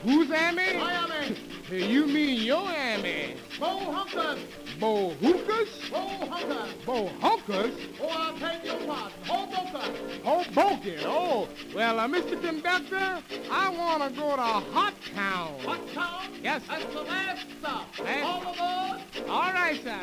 Who's Ammy? I am it. Hey, you mean your Ammy? Bo Hunkers. Bo Hookers? Bo Hunkers. Bo Hunkers? Oh, I'll take your part. Hoboken. Hoboken. Oh, well, Mr. Conductor, I want to go to Hot Town. Hot Town? Yes, sir. That's the last stop. Last- All aboard. All right, sir.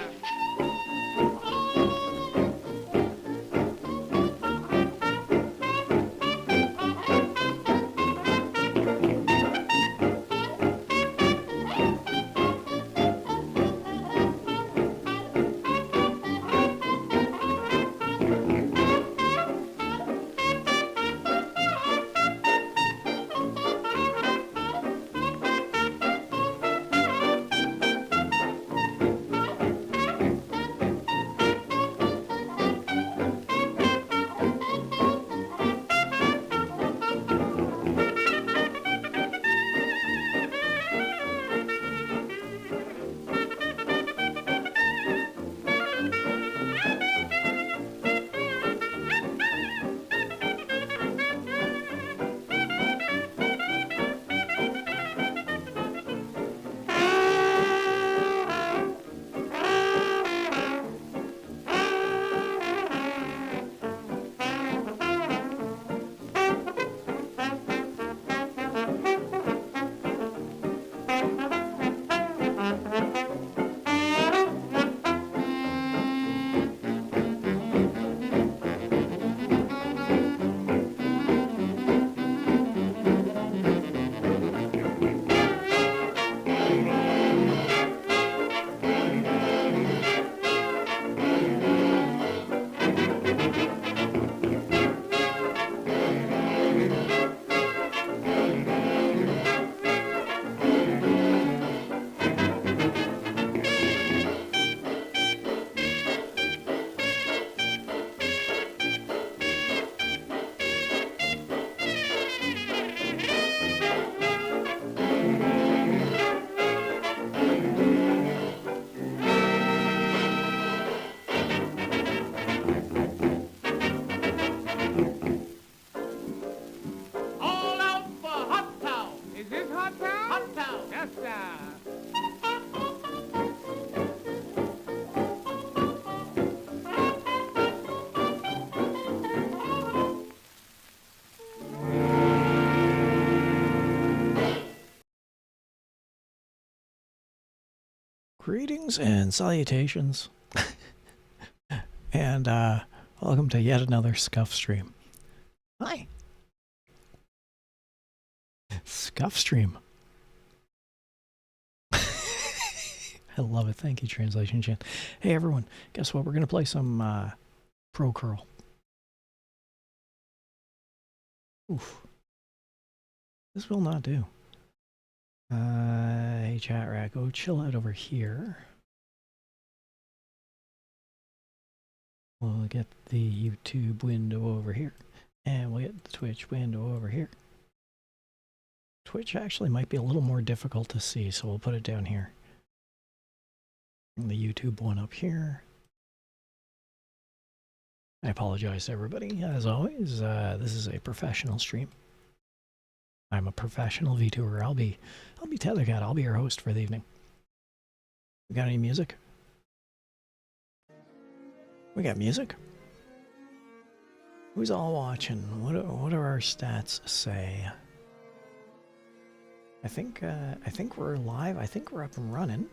Greetings and salutations, and welcome to yet another Scuff stream. Hi, Scuff stream. I love it. Thank you, Translation Chan. Hey everyone, guess what? We're gonna play some ProCurl. Oof, this will not do. Hey chat rat, go chill out over here. We'll get the YouTube window over here, and we'll get the Twitch window over here. Twitch actually might be a little more difficult to see, so we'll put it down here. And the YouTube one up here. I apologize to everybody, as always. This is a professional stream. I'm a professional VTuber. I'll be Tethercat. I'll be your host for the evening. We got any music? We got music? Who's all watching? What do our stats say? I think we're live. I think we're up and running.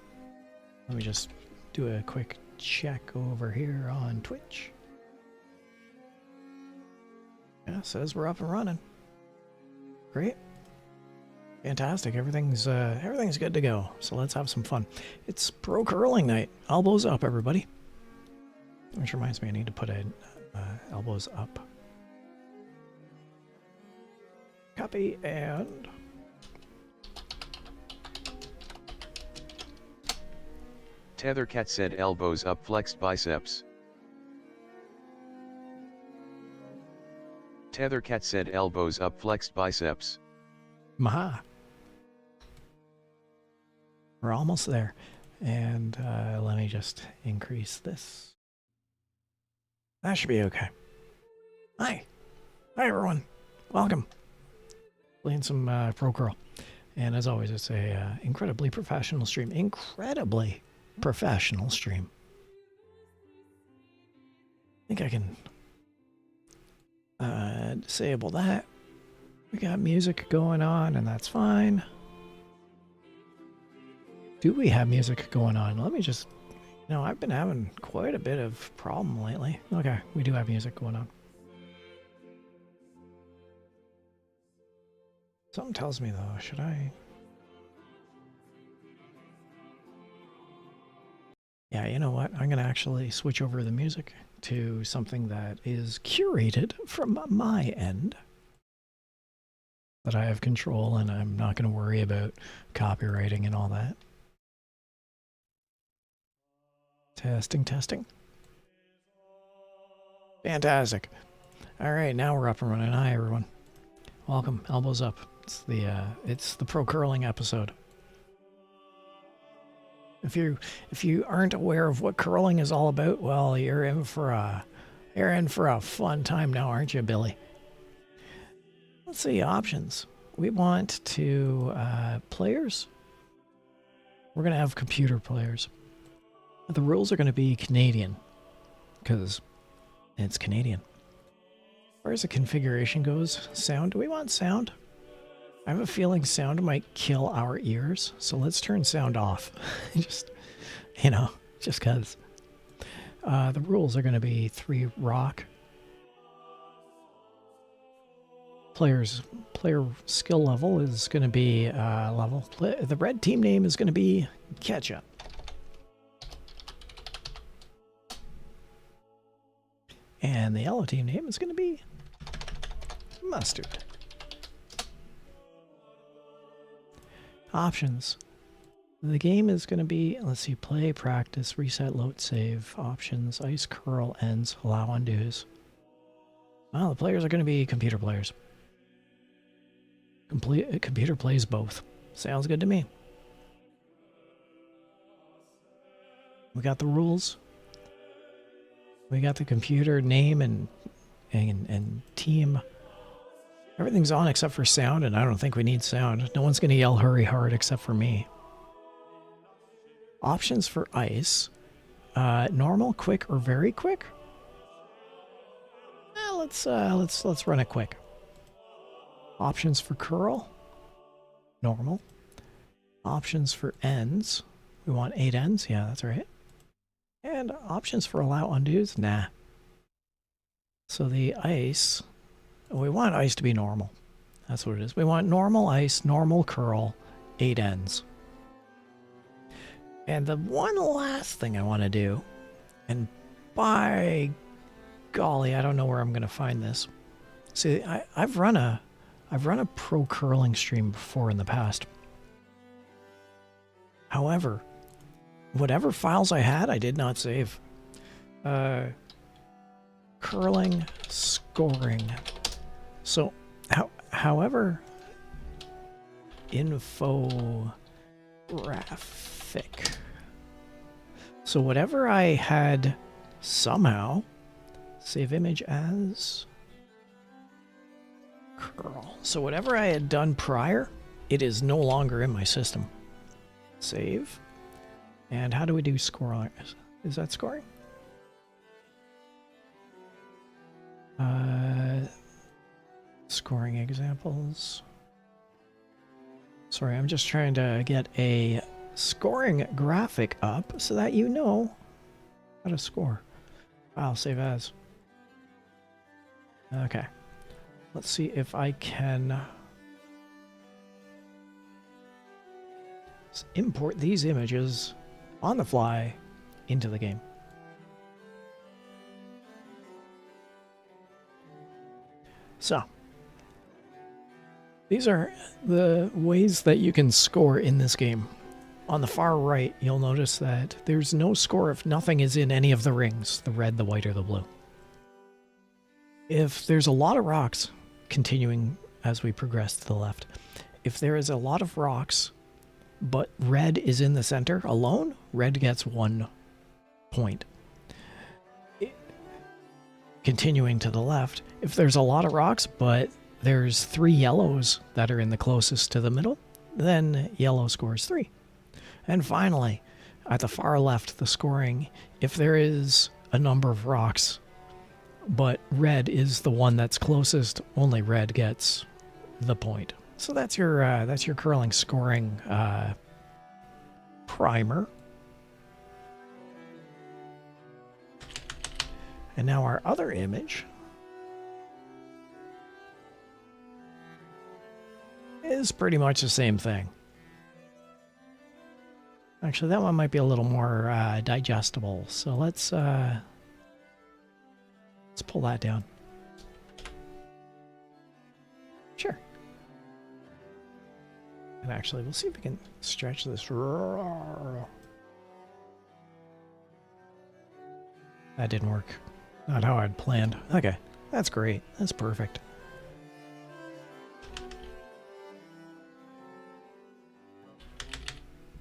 Let me just do a quick check over here on Twitch. Yeah, says we're up and running. Great. Fantastic. Everything's good to go. So let's have some fun. It's pro curling night. Elbows up, everybody. Which reminds me, I need to put in elbows up. Copy and Tethercat said elbows up, flexed biceps. Tethercat said elbows up, flexed biceps. Maha. We're almost there. And let me just increase this. That should be okay. Hi. Hi everyone. Welcome. Playing some ProCurl. And as always, it's a incredibly professional stream. Incredibly professional stream. I think I can disable that. We got music going on, and that's fine. Do we have music going on? Let me just... You know, I've been having quite a bit of problem lately. Okay, we do have music going on. Something tells me, though, should I... Yeah, you know what? I'm going to actually switch over the music to something that is curated from my end. That I have control, and I'm not going to worry about copywriting and all that. Testing, testing. Fantastic. All right, now we're up and running. Hi, everyone. Welcome. Elbows up. It's the pro curling episode. If you aren't aware of what curling is all about, well, you're in for a fun time now, aren't you, Billy? Let's see, options. We want to players. We're gonna have computer players. The rules are gonna be Canadian, because it's Canadian. As far as the configuration goes, sound. Do we want sound? I have a feeling sound might kill our ears, so let's turn sound off. Just, you know, just because. The rules are going to be 3 rock. Player skill level is going to be level. The red team name is going to be Ketchup. And the yellow team name is going to be Mustard. Options. The game is going to be, let's see, play, practice, reset, load, save, options, ice, curl, ends, allow undos. Well, the players are going to be computer players. Computer plays both. Sounds good to me. We got the rules. We got the computer name and team. Everything's on except for sound, and I don't think we need sound. No one's going to yell hurry hard except for me. Options for ice. Normal, quick, or very quick? Let's run it quick. Options for curl. Normal. Options for ends. We want 8 ends. Yeah, that's right. And options for allow undos. Nah. So the ice... We want ice to be normal. That's what it is. We want normal ice, normal curl, 8 ends. And the one last thing I want to do, and by golly, I don't know where I'm going to find this. See, I've run a pro curling stream before in the past. However, whatever files I had, I did not save. Curling scoring. So, however, infographic. So whatever I had somehow, save image as curl. So whatever I had done prior, it is no longer in my system. Save. And how do we do scoring? Is that scoring? Scoring examples. Sorry, I'm just trying to get a scoring graphic up so that you know how to score. I'll save as. Okay. Let's see if I can import these images on the fly into the game. So, these are the ways that you can score in this game. On the far right, you'll notice that there's no score if nothing is in any of the rings, the red, the white, or the blue. If there's a lot of rocks, continuing as we progress to the left, if there is a lot of rocks, but red is in the center alone, red gets 1 point. Continuing to the left, if there's a lot of rocks, but there's 3 yellows that are in the closest to the middle, then yellow scores 3. And finally, at the far left, the scoring, if there is a number of rocks, but red is the one that's closest, only red gets the point. So that's your curling scoring primer. And now our other image is pretty much the same thing. Actually, that one might be a little more digestible. So let's pull that down. Sure. And actually, we'll see if we can stretch this. That didn't work. Not how I'd planned. Okay, that's great. That's perfect.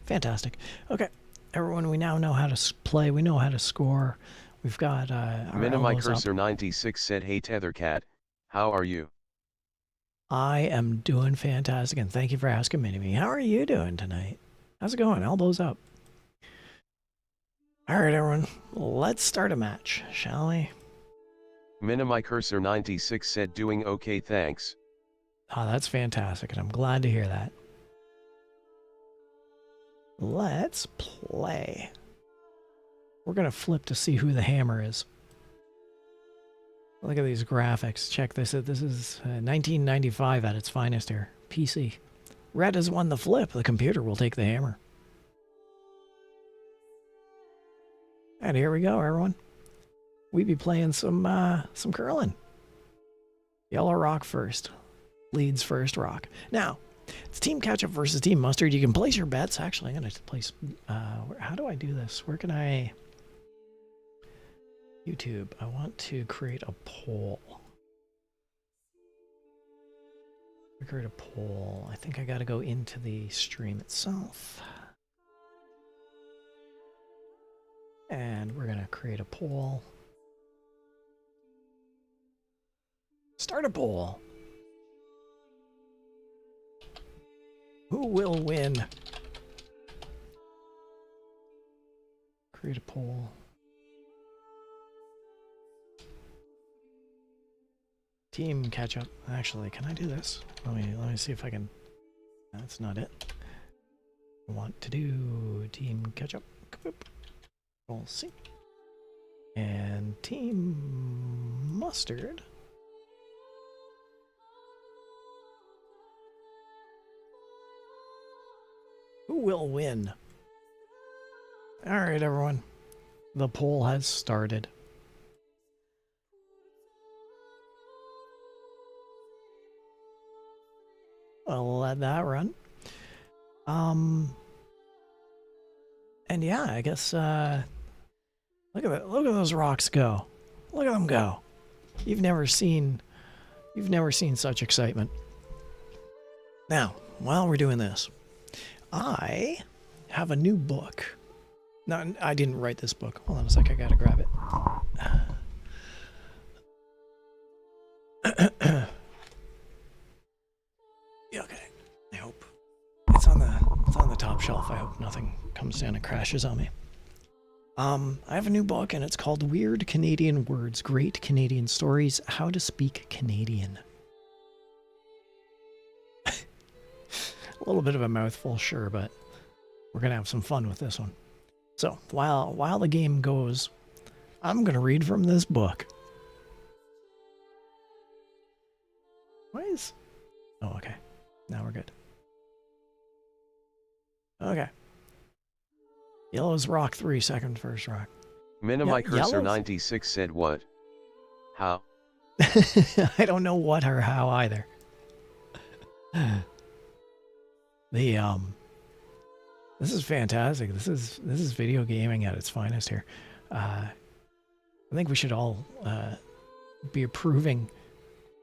Fantastic. Okay, everyone, we now know how to play. We know how to score. We've got our elbows up. Minimicursor96 said, "Hey Tethercat, how are you?" I am doing fantastic, and thank you for asking, Minimi. How are you doing tonight? How's it going? Elbows up. All right, everyone, let's start a match, shall we? Minimicursor96 said, "Doing okay, thanks." Oh, that's fantastic, and I'm glad to hear that. Let's play. We're going to flip to see who the hammer is. Look at these graphics. Check this out. This is 1995 at its finest here. PC. Red has won the flip. The computer will take the hammer. And here we go, everyone. We be playing some curling. Yellow rock first. Leads first rock. Now, it's Team Ketchup versus Team Mustard. You can place your bets. Actually, I'm going to place... how do I do this? Where can I... YouTube. I want to create a poll. Create a poll. I think I got to go into the stream itself. And we're going to create a poll. Start a poll. Who will win? Create a poll. Team Ketchup. Actually, can I do this? Let me see if I can. That's not it. I want to do Team Ketchup. Control C. And Team Mustard. Who will win? All right, everyone. The poll has started. I'll let that run. And yeah, I guess look at that. Look at those rocks go. Look at them go. You've never seen such excitement. Now, while we're doing this, I have a new book. No, I didn't write this book. Hold on a sec, I gotta grab it. Okay, I hope it's on the top shelf. I hope nothing comes down and crashes on me. I have a new book, and it's called Weird Canadian Words, Great Canadian Stories, How to Speak Canadian. A little bit of a mouthful, sure, but we're gonna have some fun with this one. So while the game goes, I'm gonna read from this book. Why is... Oh, okay. Now we're good. Okay. Yellow's rock 3, second first rock. Minimicursor96 said, "What? How?" I don't know what or how either. This is fantastic. This is video gaming at its finest here. I think we should all be approving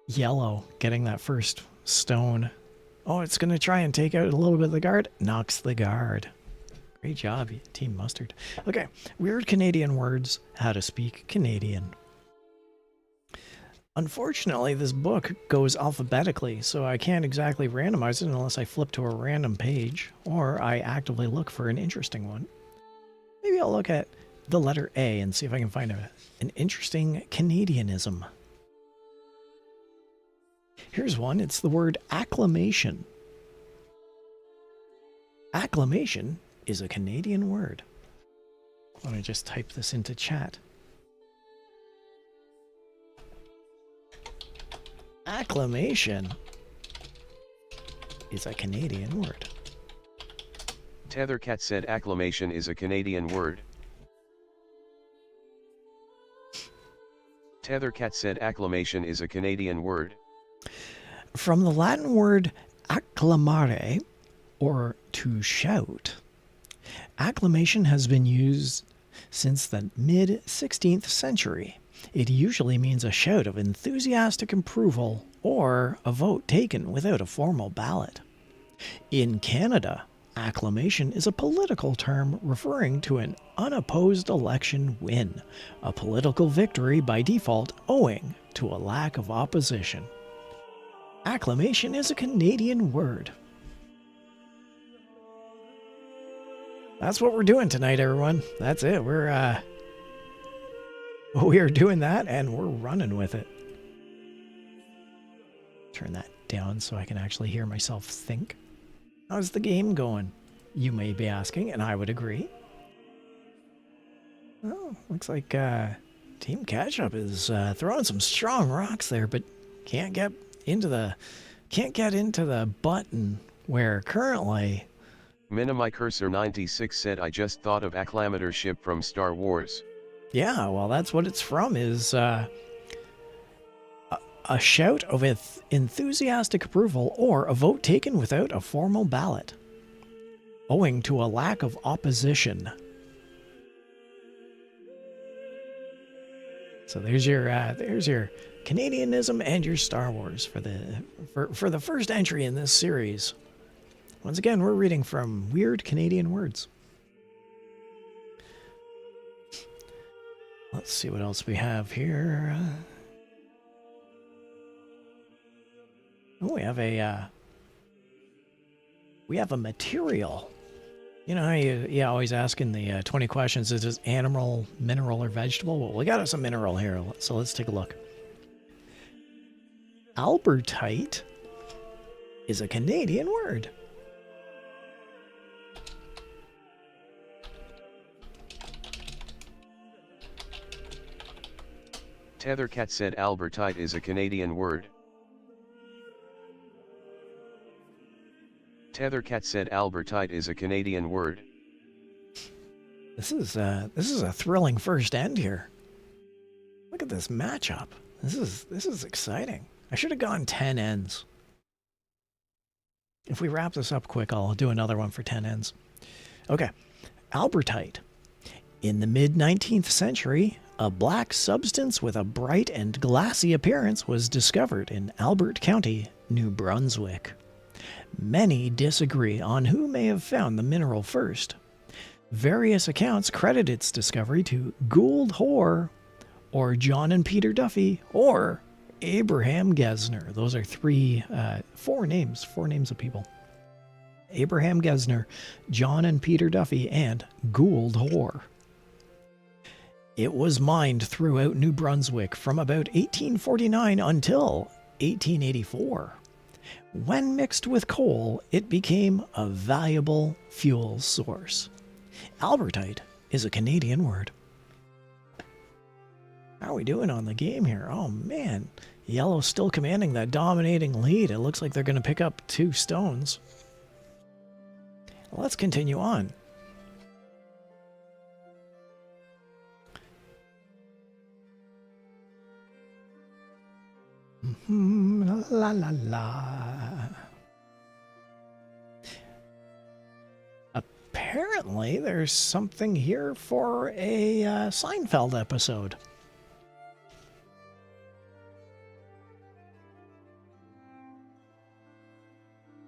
yellow getting that first stone. Oh, it's going to try and take out a little bit of the guard. Knocks the guard. Great job, Team Mustard. Okay, weird Canadian words, how to speak Canadian. Unfortunately, this book goes alphabetically, so I can't exactly randomize it unless I flip to a random page, or I actively look for an interesting one. Maybe I'll look at the letter A and see if I can find an interesting Canadianism. Here's one. It's the word acclamation. Acclamation is a Canadian word. Let me just type this into chat. Acclamation is a Canadian word. Tethercat said acclamation is a Canadian word. Tethercat said acclamation is a Canadian word. From the Latin word acclamare, or to shout, acclamation has been used since the mid-16th century. It usually means a shout of enthusiastic approval or a vote taken without a formal ballot. In Canada, acclamation is a political term referring to an unopposed election win, a political victory by default owing to a lack of opposition. Acclamation is a Canadian word. That's what we're doing tonight, everyone. That's it. We are doing that, and we're running with it. Turn that down so I can actually hear myself think. How's the game going? You may be asking, and I would agree. Oh, looks like Team Ketchup is throwing some strong rocks there, but can't get into the button where currently. Minimi Cursor 96 said I just thought of acclamator ship from Star Wars. Yeah, well, that's what it's from, is a shout of enthusiastic approval or a vote taken without a formal ballot, owing to a lack of opposition. So there's your Canadianism and your Star Wars for the first entry in this series. Once again, we're reading from Weird Canadian Words. Let's see what else we have here. Oh, we have a material. You know how you always ask in the 20 questions, is this animal, mineral, or vegetable? Well, we got us a mineral here, so let's take a look. Albertite is a Canadian word. Tethercat said Albertite is a Canadian word. Tethercat said Albertite is a Canadian word. This is a thrilling first end here. Look at this matchup. This is exciting. I should have gone 10 ends. If we wrap this up quick, I'll do another one for 10 ends. Okay, Albertite. In the mid-19th century, a black substance with a bright and glassy appearance was discovered in Albert County, New Brunswick. Many disagree on who may have found the mineral first. Various accounts credit its discovery to Gould Hoare, or John and Peter Duffy, or Abraham Gesner. Those are four names of people. Abraham Gesner, John and Peter Duffy, and Gould Hoare. It was mined throughout New Brunswick from about 1849 until 1884. When mixed with coal, it became a valuable fuel source. Albertite is a Canadian word. How are we doing on the game here? Oh man, yellow's still commanding that dominating lead. It looks like they're going to pick up 2 stones. Let's continue on. La la la. Apparently, there's something here for a Seinfeld episode.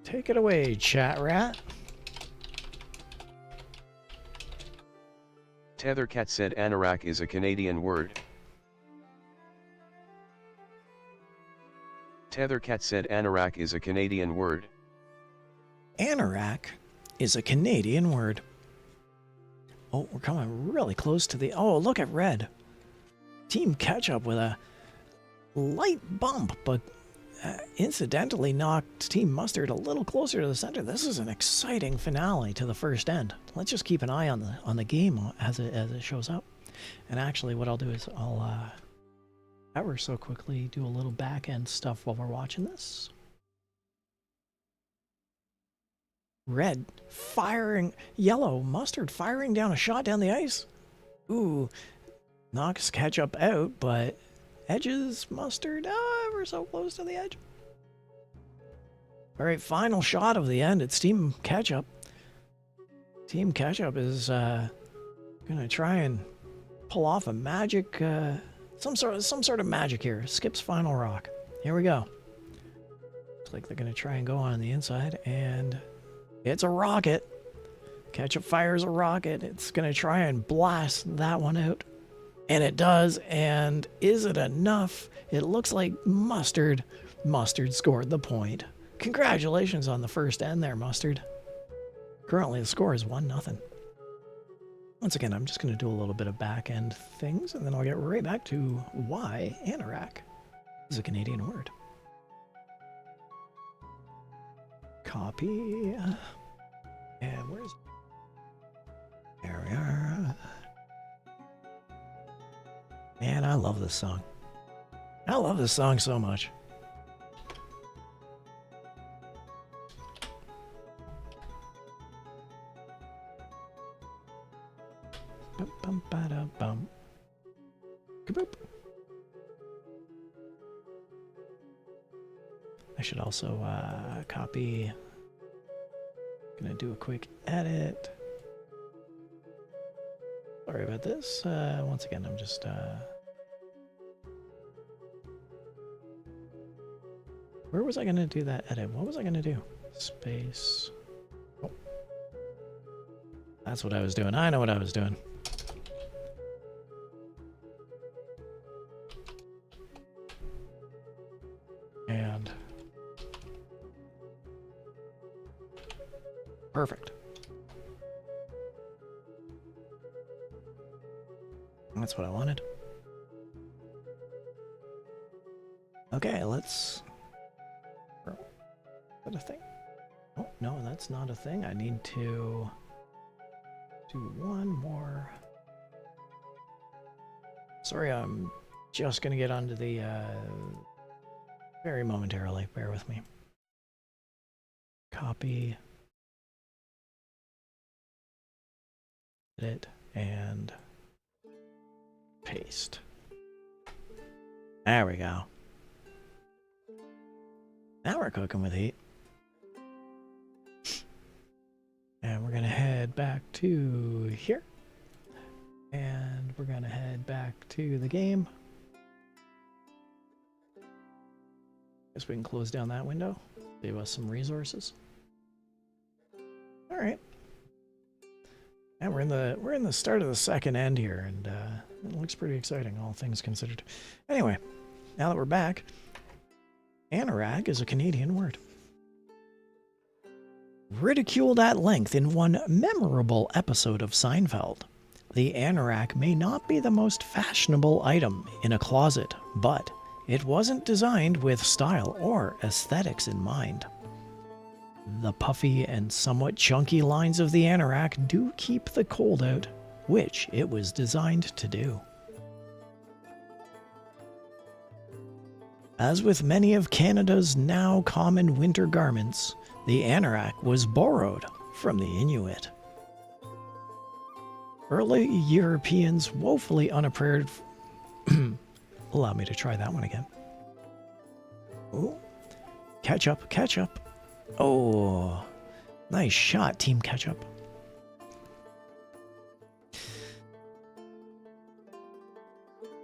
Take it away, chat rat. Tethercat said anorak is a Canadian word. Tethercat said anorak is a Canadian word. Anorak is a Canadian word. Oh, we're coming really close to the... Oh, look at red. Team Ketchup with a light bump, but incidentally knocked Team Mustard a little closer to the center. This is an exciting finale to the first end. Let's just keep an eye on the game as it shows up. And actually, what I'll do is I'll ever so quickly do a little back end stuff while we're watching this. Red firing, yellow Mustard firing down a shot down the ice. Ooh, knocks Ketchup out, but edges Mustard ever so close to the edge. All right, final shot of the end. It's Team Ketchup. Team Ketchup is gonna try and pull off a magic, some sort of magic here. Skips final rock. Here we go. Looks like they're gonna try and go on the inside, and it's a rocket. Ketchup fires a rocket. It's gonna try and blast that one out. And it does, and is it enough? It looks like Mustard scored the point. Congratulations on the first end there, Mustard. Currently the score is 1-0. Once again, I'm just gonna do a little bit of back end things, and then I'll get right back to why anorak is a Canadian word. Copy. And where's... There we are. Man, I love this song. I love this song so much. Bum ba da bum. Kaboop. I should also copy. Gonna do a quick edit. Sorry about this. Once again, I'm just where was I gonna do that edit? What was I gonna do? Space. Oh. That's what I was doing. I know what I was doing. And perfect. That's what I wanted. Okay, let's... Is that a thing? Oh, no, that's not a thing. I need to do one more. Sorry, I'm just gonna get onto the very momentarily. Bear with me. Copy. Edit and paste. There we go. Now we're cooking with heat. And we're gonna head back to here. And we're gonna head back to the game. Guess we can close down that window. Save us some resources. Alright. And we're in the start of the second end here, and it looks pretty exciting, all things considered. Anyway, now that we're back, anorak is a Canadian word. Ridiculed at length in one memorable episode of Seinfeld, the anorak may not be the most fashionable item in a closet, but it wasn't designed with style or aesthetics in mind. The puffy and somewhat chunky lines of the anorak do keep the cold out, which it was designed to do. As with many of Canada's now common winter garments, the anorak was borrowed from the Inuit. Early Europeans woefully unprepared... Allow me to try that one again. Ooh. Ketchup, ketchup. Oh, nice shot, Team Ketchup.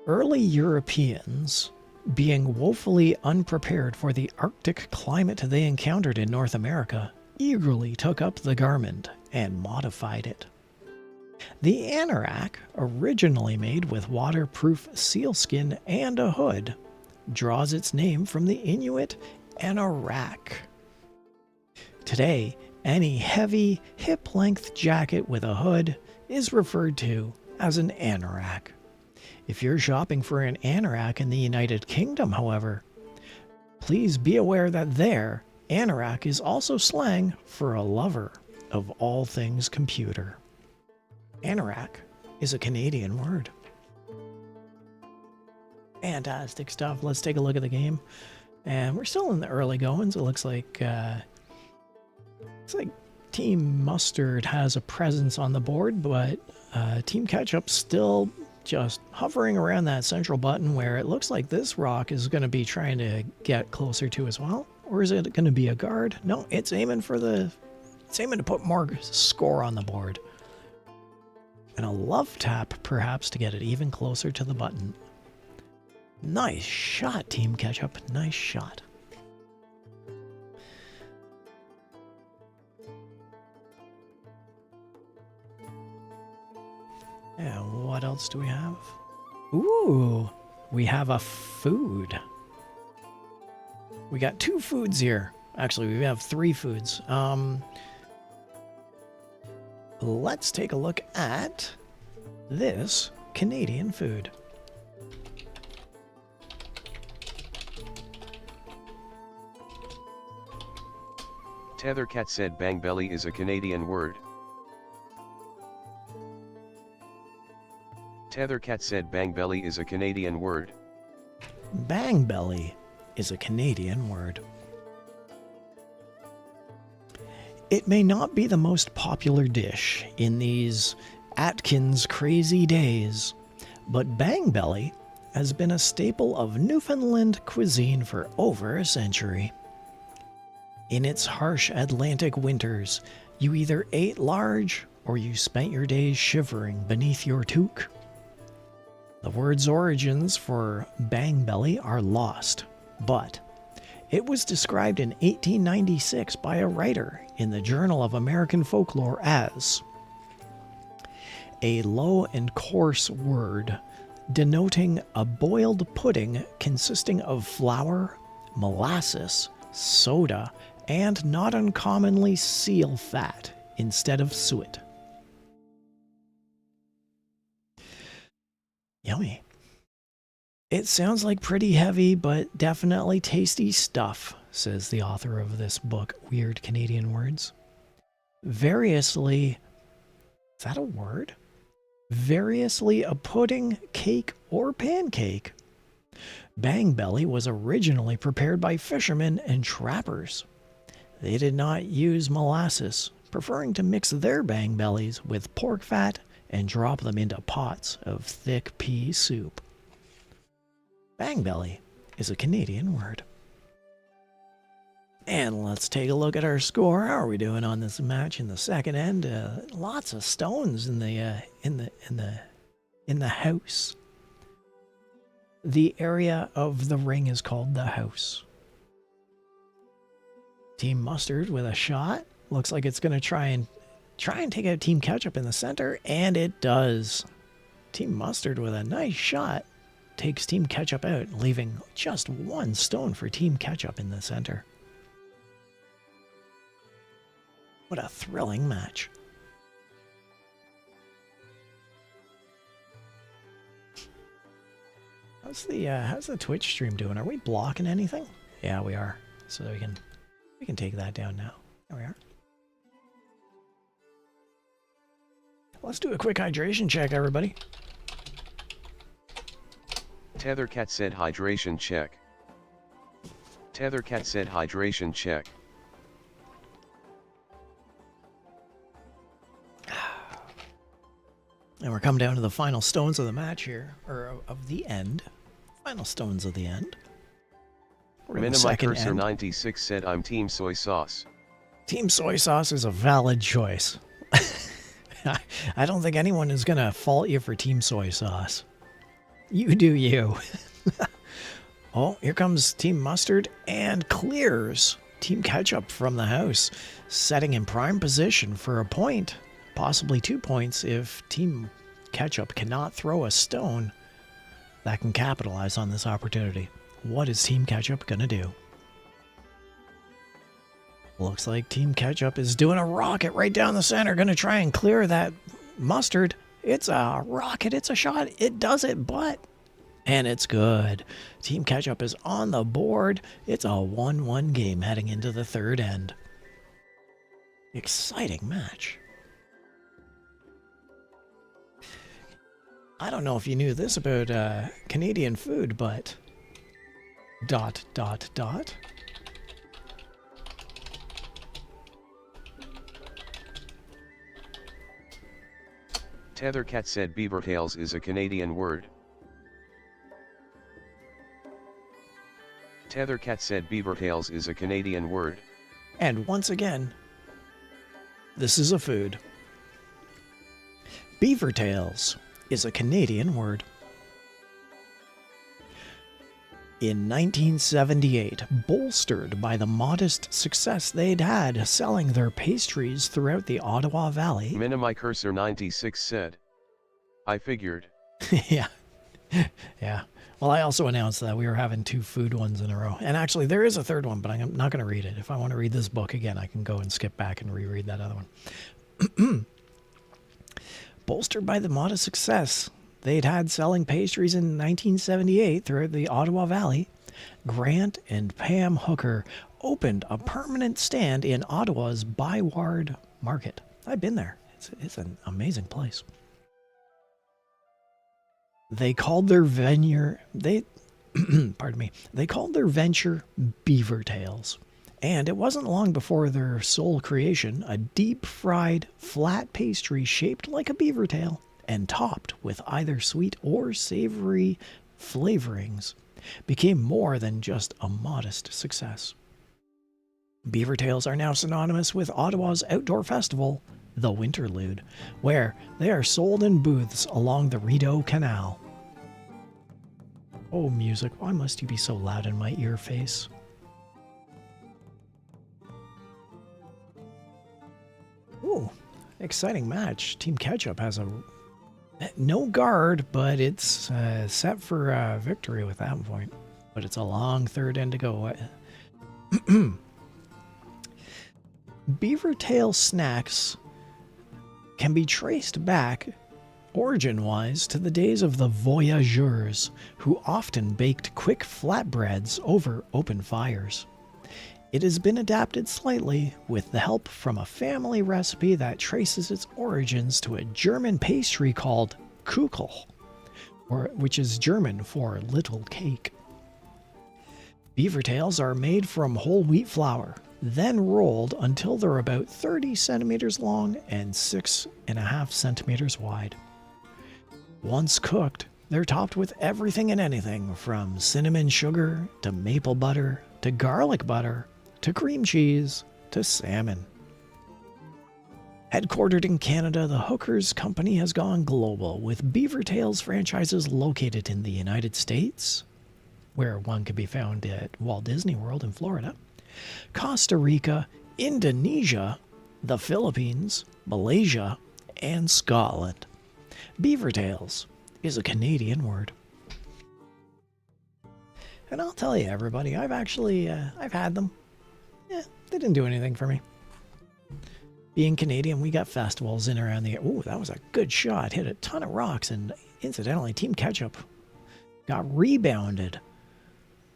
Early Europeans, being woefully unprepared for the Arctic climate they encountered in North America, eagerly took up the garment and modified it. The anorak, originally made with waterproof sealskin and a hood, draws its name from the Inuit anorak. Today, any heavy, hip-length jacket with a hood is referred to as an anorak. If you're shopping for an anorak in the United Kingdom, however, please be aware that there, anorak is also slang for a lover of all things computer. Anorak is a Canadian word. Fantastic stuff. Let's take a look at the game. And we're still in the early goings. It looks like Team Mustard has a presence on the board, but Team Ketchup still just hovering around that central button where it looks like this rock is going to be trying to get closer to as well. Or is it going to be a guard? No, it's aiming to put more score on the board. And a love tap, perhaps, to get it even closer to the button. Nice shot, Team Ketchup. Nice shot. Yeah, what else do we have? Ooh, we have a food. We got 2 foods here. Actually, we have 3 foods. Let's take a look at this Canadian food. Tethercat said bang belly is a Canadian word. Tethercat said bang belly is a Canadian word. Bang belly is a Canadian word. It may not be the most popular dish in these Atkins crazy days, but bang belly has been a staple of Newfoundland cuisine for over a century. In its harsh Atlantic winters, you either ate large or you spent your days shivering beneath your toque. The word's origins for bang belly are lost, but it was described in 1896 by a writer in the Journal of American Folklore as a low and coarse word denoting a boiled pudding consisting of flour, molasses, soda, and not uncommonly seal fat instead of suet. Yummy. It sounds like pretty heavy, but definitely tasty stuff, says the author of this book, Weird Canadian Words. Variously, is that a word? Variously a pudding, cake, or pancake. Bang belly was originally prepared by fishermen and trappers. They did not use molasses, preferring to mix their bang bellies with pork fat and drop them into pots of thick pea soup. Bang belly is a Canadian word. And let's take a look at our score. How are we doing on this match in the second end? Lots of stones in the house. The area of the ring is called the house. Team Mustard with a shot. Looks like it's going to try and take out Team Ketchup in the center, and it does. Team Mustard with a nice shot takes Team Ketchup out, leaving just 1 stone for Team Ketchup in the center. What a thrilling match. How's the Twitch stream doing? Are we blocking anything? Yeah, we are. So we can take that down now. There we are. Let's do a quick hydration check, everybody. Tethercat said hydration check. Tethercat said hydration check. And we're coming down to the final stones of the match here, or of the end. Final stones of the end. Minimicursor 96 said I'm Team Soy Sauce. Team Soy Sauce is a valid choice. I don't think anyone is going to fault you for Team Soy Sauce. You do you. Oh, here comes Team Mustard and clears Team Ketchup from the house, setting in prime position for a point, possibly 2 points if Team Ketchup cannot throw a stone that can capitalize on this opportunity. what is Team Ketchup gonna do? Looks like Team Ketchup is doing a rocket right down the center, gonna try and clear that mustard. It's a rocket, it's a shot, it does it, but... And it's good. Team Ketchup is on the board. It's a 1-1 game heading into the third end. Exciting match. I don't know if you knew this about Canadian food, but... ... Tethercat said beavertails is a Canadian word. Tethercat said beavertails is a Canadian word. And once again, this is a food. Beavertails is a Canadian word. In 1978, bolstered by the modest success they'd had selling their pastries throughout the Ottawa Valley... Minimicursor 96 said, I figured. Yeah. Yeah. Well, I also announced that we were having 2 food ones in a row. And actually, there is a third one, but I'm not going to read it. If I want to read this book again, I can go and skip back and reread that other one. Bolstered by the modest success they'd had selling pastries in 1978 throughout the Ottawa Valley, Grant and Pam Hooker opened a permanent stand in Ottawa's Byward Market. I've been there. It's an amazing place. They called their venture they called their venture Beavertails. And it wasn't long before their sole creation, a deep-fried flat pastry shaped like a beaver tail and topped with either sweet or savory flavorings, became more than just a modest success. Beavertails are now synonymous with Ottawa's outdoor festival, the Winterlude, where they are sold in booths along the Rideau Canal. Oh, music, why must you be so loud in my ear face? Ooh, exciting match. Team Ketchup has a no guard, but it's set for victory with that point. But it's a long third end to go. Beavertail snacks can be traced back, origin-wise, to the days of the voyageurs, who often baked quick flatbreads over open fires. It has been adapted slightly with the help from a family recipe that traces its origins to a German pastry called Kuchel, which is German for little cake. Beavertails are made from whole wheat flour, then rolled until they're about 30 centimeters long and 6.5 centimeters wide. Once cooked, they're topped with everything and anything from cinnamon sugar to maple butter to garlic butter to cream cheese to salmon. Headquartered in Canada, the Hookers Company has gone global, with Beavertails franchises located in the United States, where one can be found at Walt Disney World in Florida, Costa Rica, Indonesia, the Philippines, Malaysia, and Scotland. Beavertails is a Canadian word. And I'll tell you, everybody, I've actually, I've had them. Yeah, they didn't do anything for me. Being Canadian, we got festivals in around the... Ooh, that was a good shot. Hit a ton of rocks, and incidentally, Team Ketchup got rebounded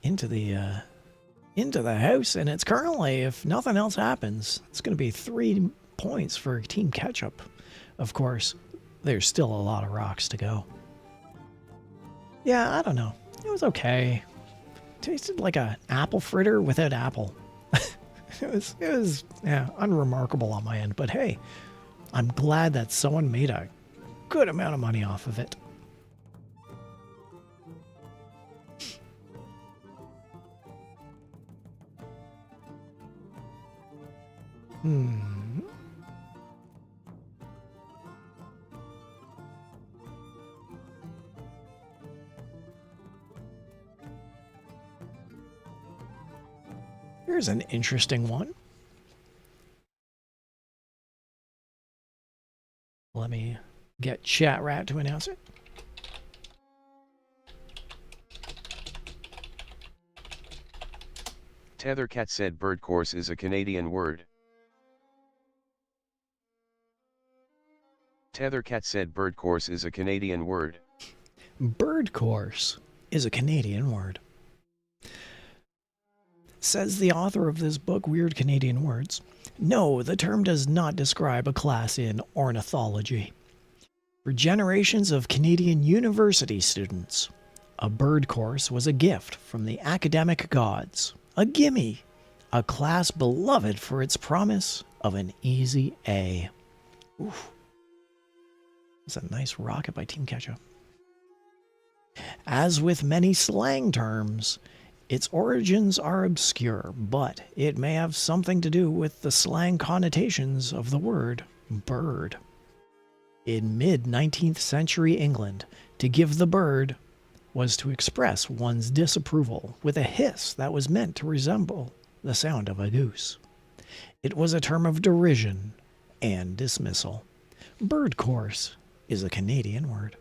into the house, and it's currently, if nothing else happens, it's going to be 3 points for Team Ketchup. Of course, there's still a lot of rocks to go. Yeah, I don't know. It was okay. Tasted like an apple fritter without apple. It was yeah, unremarkable on my end, but hey, I'm glad that someone made a good amount of money off of it. Here's an interesting one. Let me get Chat Rat to announce it. Tethercat said bird course is a Canadian word. Tethercat said bird course is a Canadian word. Bird course is a Canadian word. Says the author of this book, Weird Canadian Words, no, the term does not describe a class in ornithology. For generations of Canadian university students, a bird course was a gift from the academic gods, a gimme, a class beloved for its promise of an easy A. Oof. That's a nice rocket by Team Ketchup. As with many slang terms, its origins are obscure, but it may have something to do with the slang connotations of the word bird. In mid-19th century England, to give the bird was to express one's disapproval with a hiss that was meant to resemble the sound of a goose. It was a term of derision and dismissal. Bird course is a Canadian word.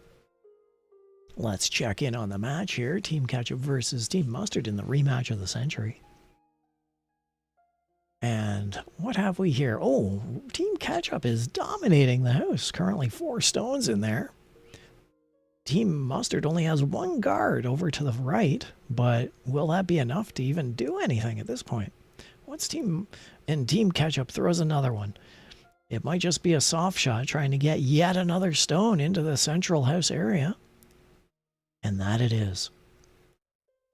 Let's check in on the match here. Team Ketchup versus Team Mustard in the rematch of the century. And what have we here? Oh, Team Ketchup is dominating the house. Currently 4 stones in there. Team Mustard only has 1 guard over to the right, but will that be enough to even do anything at this point? Team Ketchup throws another one. It might just be a soft shot trying to get yet another stone into the central house area. And that it is.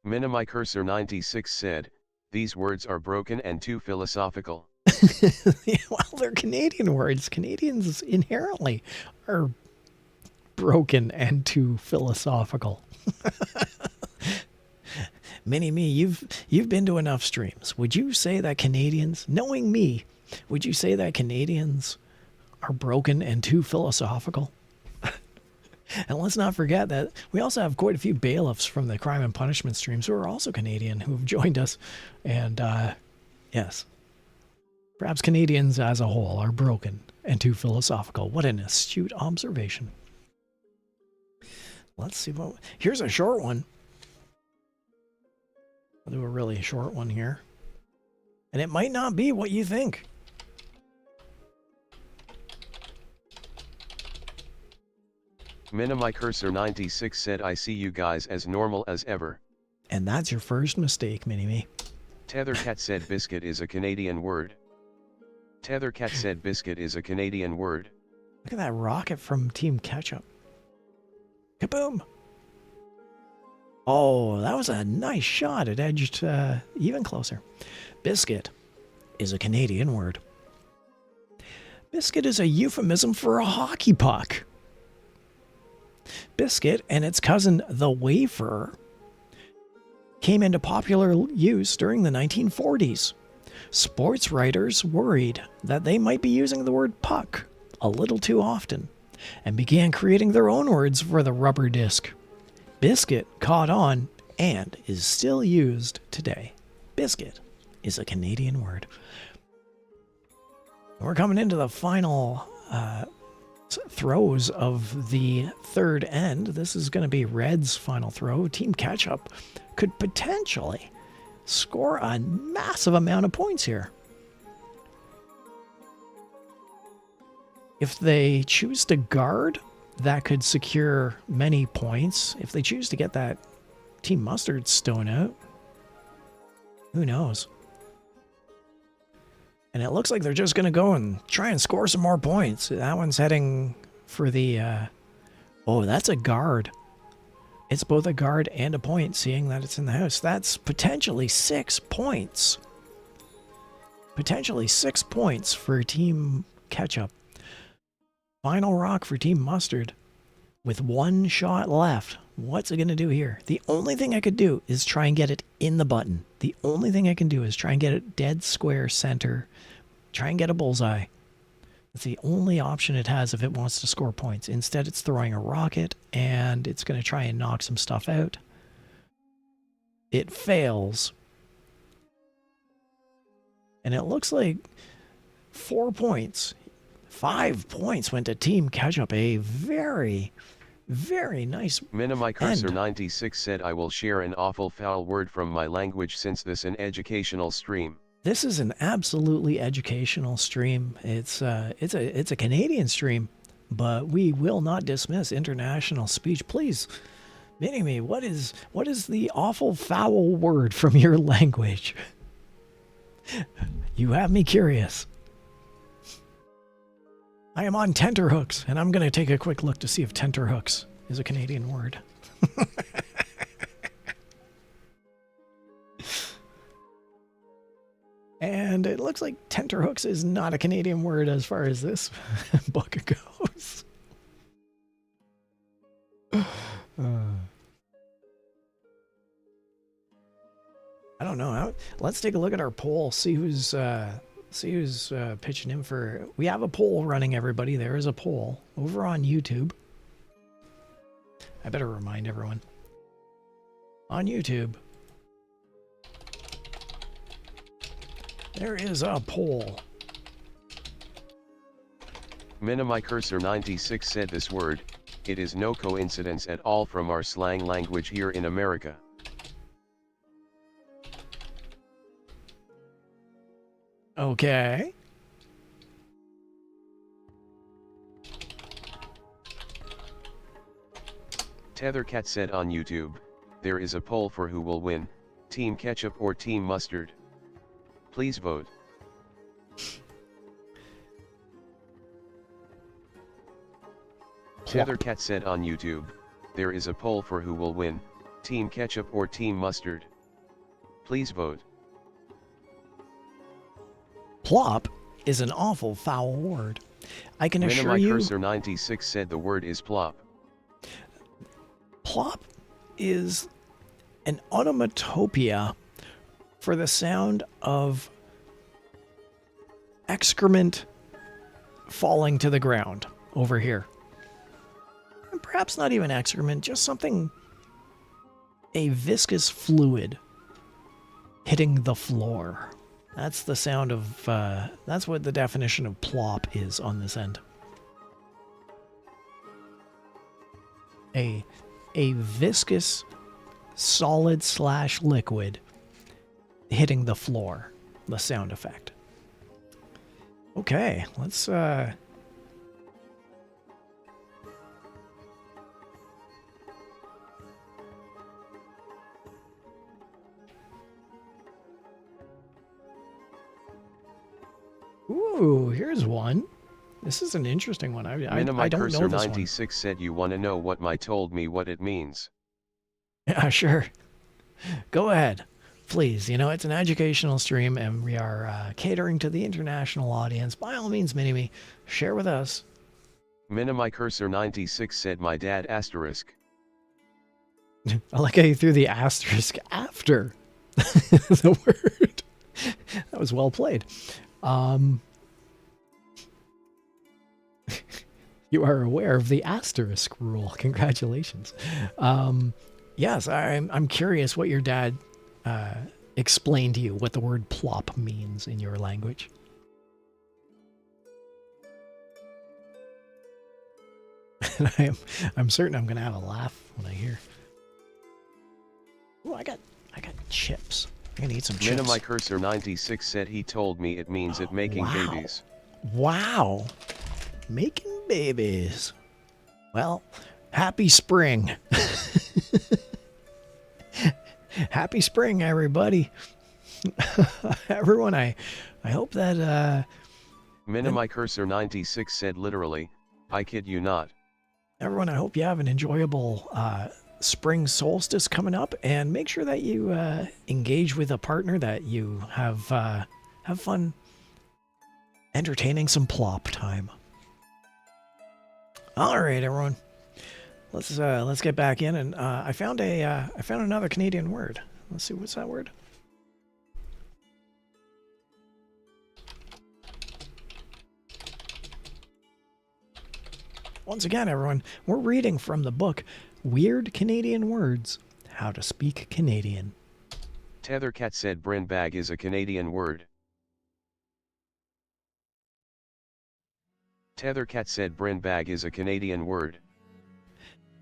Minimi Cursor 96 said, these words are broken and too philosophical. Well, they're Canadian words. Canadians inherently are broken and too philosophical. Mini-Me, you've been to enough streams. Would you say that Canadians, knowing me, would you say that Canadians are broken and too philosophical? And let's not forget that we also have quite a few bailiffs from the Crime and Punishment streams who are also Canadian who have joined us. And yes, perhaps Canadians as a whole are broken and too philosophical. What an astute observation. Let's see what... Here's a short one. I'll do a really short one here. And it might not be what you think. Minimi Cursor 96 said, I see you guys as normal as ever. And that's your first mistake, Mini-Me. Tethercat said biscuit is a Canadian word. Tethercat said biscuit is a Canadian word. Look at that rocket from Team Ketchup. Kaboom! Oh, that was a nice shot. It edged even closer. Biscuit is a Canadian word. Biscuit is a euphemism for a hockey puck. Biscuit and its cousin, the wafer, came into popular use during the 1940s. Sports writers worried that they might be using the word puck a little too often and began creating their own words for the rubber disc. Biscuit caught on and is still used today. Biscuit is a Canadian word. We're coming into the final throws of the third end. This is going to be Red's final throw. Team Ketchup could potentially score a massive amount of points here. If they choose to guard, that could secure many points. If they choose to get that Team Mustard stone out, who knows? And it looks like they're just going to go and try and score some more points. That one's heading for the... oh, that's a guard. It's both a guard and a point, seeing that it's in the house. That's potentially 6 points. Potentially 6 points for Team Ketchup. Final rock for Team Mustard. With 1 shot left, what's it going to do here? The only thing I could do is try and get it in the button. The only thing I can do is try and get it dead square center. Try and get a bullseye. That's the only option it has if it wants to score points. Instead, it's throwing a rocket, and it's going to try and knock some stuff out. It fails. And it looks like 4 points. 5 points went to Team Ketchup. A very, Very nice. Minimicursor96 said I will share an awful foul word from my language since this an educational stream. This is an absolutely educational stream. It's a Canadian stream, but we will not dismiss international speech. Please, Mini-Me, what is the awful foul word from your language? You have me curious. I am on tenterhooks, and I'm going to take a quick look to see if tenterhooks is a Canadian word. And it looks like tenterhooks is not a Canadian word as far as this book goes. I don't know. Let's take a look at our poll. See who's pitching in for. We have a poll running, everybody. There is a poll over on YouTube. I better remind everyone. On YouTube, there is a poll. Minimicursor96 said this word. It is no coincidence at all from our slang language here in America. Okay. Tethercat said on YouTube, there is a poll for who will win, Team Ketchup or Team Mustard. Please vote. Tethercat said on YouTube, there is a poll for who will win, Team Ketchup or Team Mustard. Please vote. Plop is an awful foul word. I can assure you. Minimicursor96 said the word is plop. Plop is an onomatopoeia for the sound of excrement falling to the ground over here. And perhaps not even excrement, just something, a viscous fluid hitting the floor. That's the sound of, that's what the definition of plop is on this end. A viscous solid / liquid hitting the floor, the sound effect. Okay, let's ooh, here's one. This is an interesting one. I don't know this one. Minimicursor96 said you want to know what my told me what it means. Yeah, sure. Go ahead. Please, you know, it's an educational stream and we are catering to the international audience. By all means, Mini-Me, share with us. Minimicursor96 said my dad asterisk. I like how you threw the asterisk after the word. That was well played. You are aware of the asterisk rule. Congratulations. Yes, I'm curious what your dad explained to you, what the word plop means in your language. And I'm certain I'm going to have a laugh when I hear. Oh, I got chips. I'm going to eat some chips. Minimicursor96 said he told me it means it making babies. Wow. Making babies. Well, happy spring. Happy spring, everybody. Everyone, I hope that... Minimicursor96 said literally, I kid you not. Everyone, I hope you have an enjoyable spring solstice coming up, and make sure that you engage with a partner, that you have fun entertaining some plop time. All right, everyone. Let's get back in, and I found another Canadian word. Let's see, what's that word? Once again, everyone, we're reading from the book Weird Canadian Words: How to Speak Canadian. Tethercat said Brin bag is a Canadian word. Tethercat said Brin bag is a Canadian word.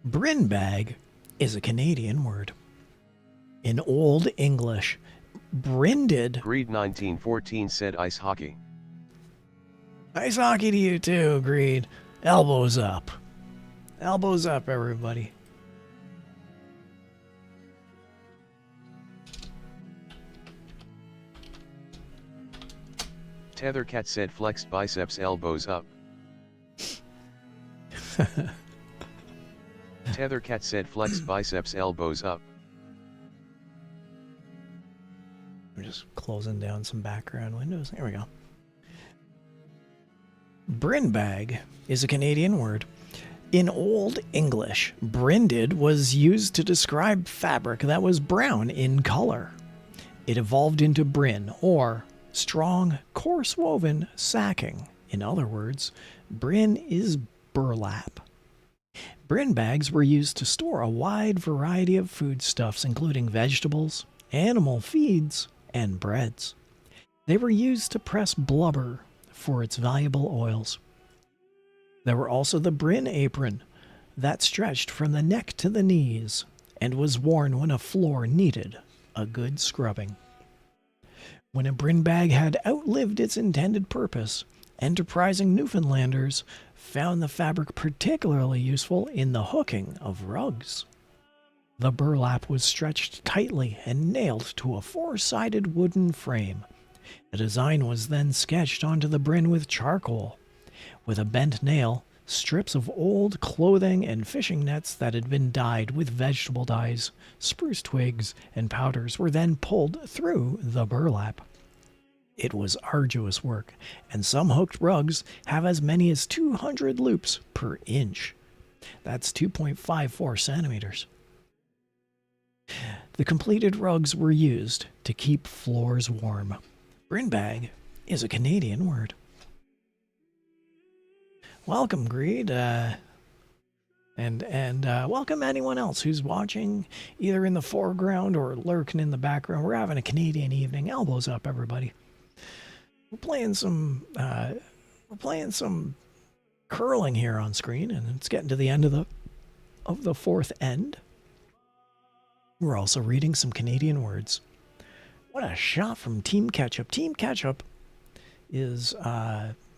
Brin bag is a Canadian word. In Old English, brinded. Greed 1914 said ice hockey. Ice hockey to you too, Greed. Elbows up. Elbows up, everybody. Tethercat said flexed biceps elbows up. Tethercat said flexed biceps elbows up. We're just closing down some background windows. There we go. Brin bag is a Canadian word. In Old English, brinded was used to describe fabric that was brown in color. It evolved into brin, or strong, coarse-woven sacking. In other words, brin is burlap. Brin bags were used to store a wide variety of foodstuffs, including vegetables, animal feeds, and breads. They were used to press blubber for its valuable oils. There were also the brin apron that stretched from the neck to the knees and was worn when a floor needed a good scrubbing. When a brin bag had outlived its intended purpose, enterprising Newfoundlanders found the fabric particularly useful in the hooking of rugs. The burlap was stretched tightly and nailed to a four-sided wooden frame. A design was then sketched onto the brin with charcoal. With a bent nail, strips of old clothing and fishing nets that had been dyed with vegetable dyes, spruce twigs, and powders were then pulled through the burlap. It was arduous work, and some hooked rugs have as many as 200 loops per inch. That's 2.54 centimeters. The completed rugs were used to keep floors warm. Brin bag is a Canadian word. Welcome, Greed, and welcome anyone else who's watching either in the foreground or lurking in the background. We're having a Canadian evening. Elbows up, everybody. We're playing some curling here on screen, and it's getting to the end of the fourth end. We're also reading some Canadian words. What a shot from Team Ketchup. Team Ketchup is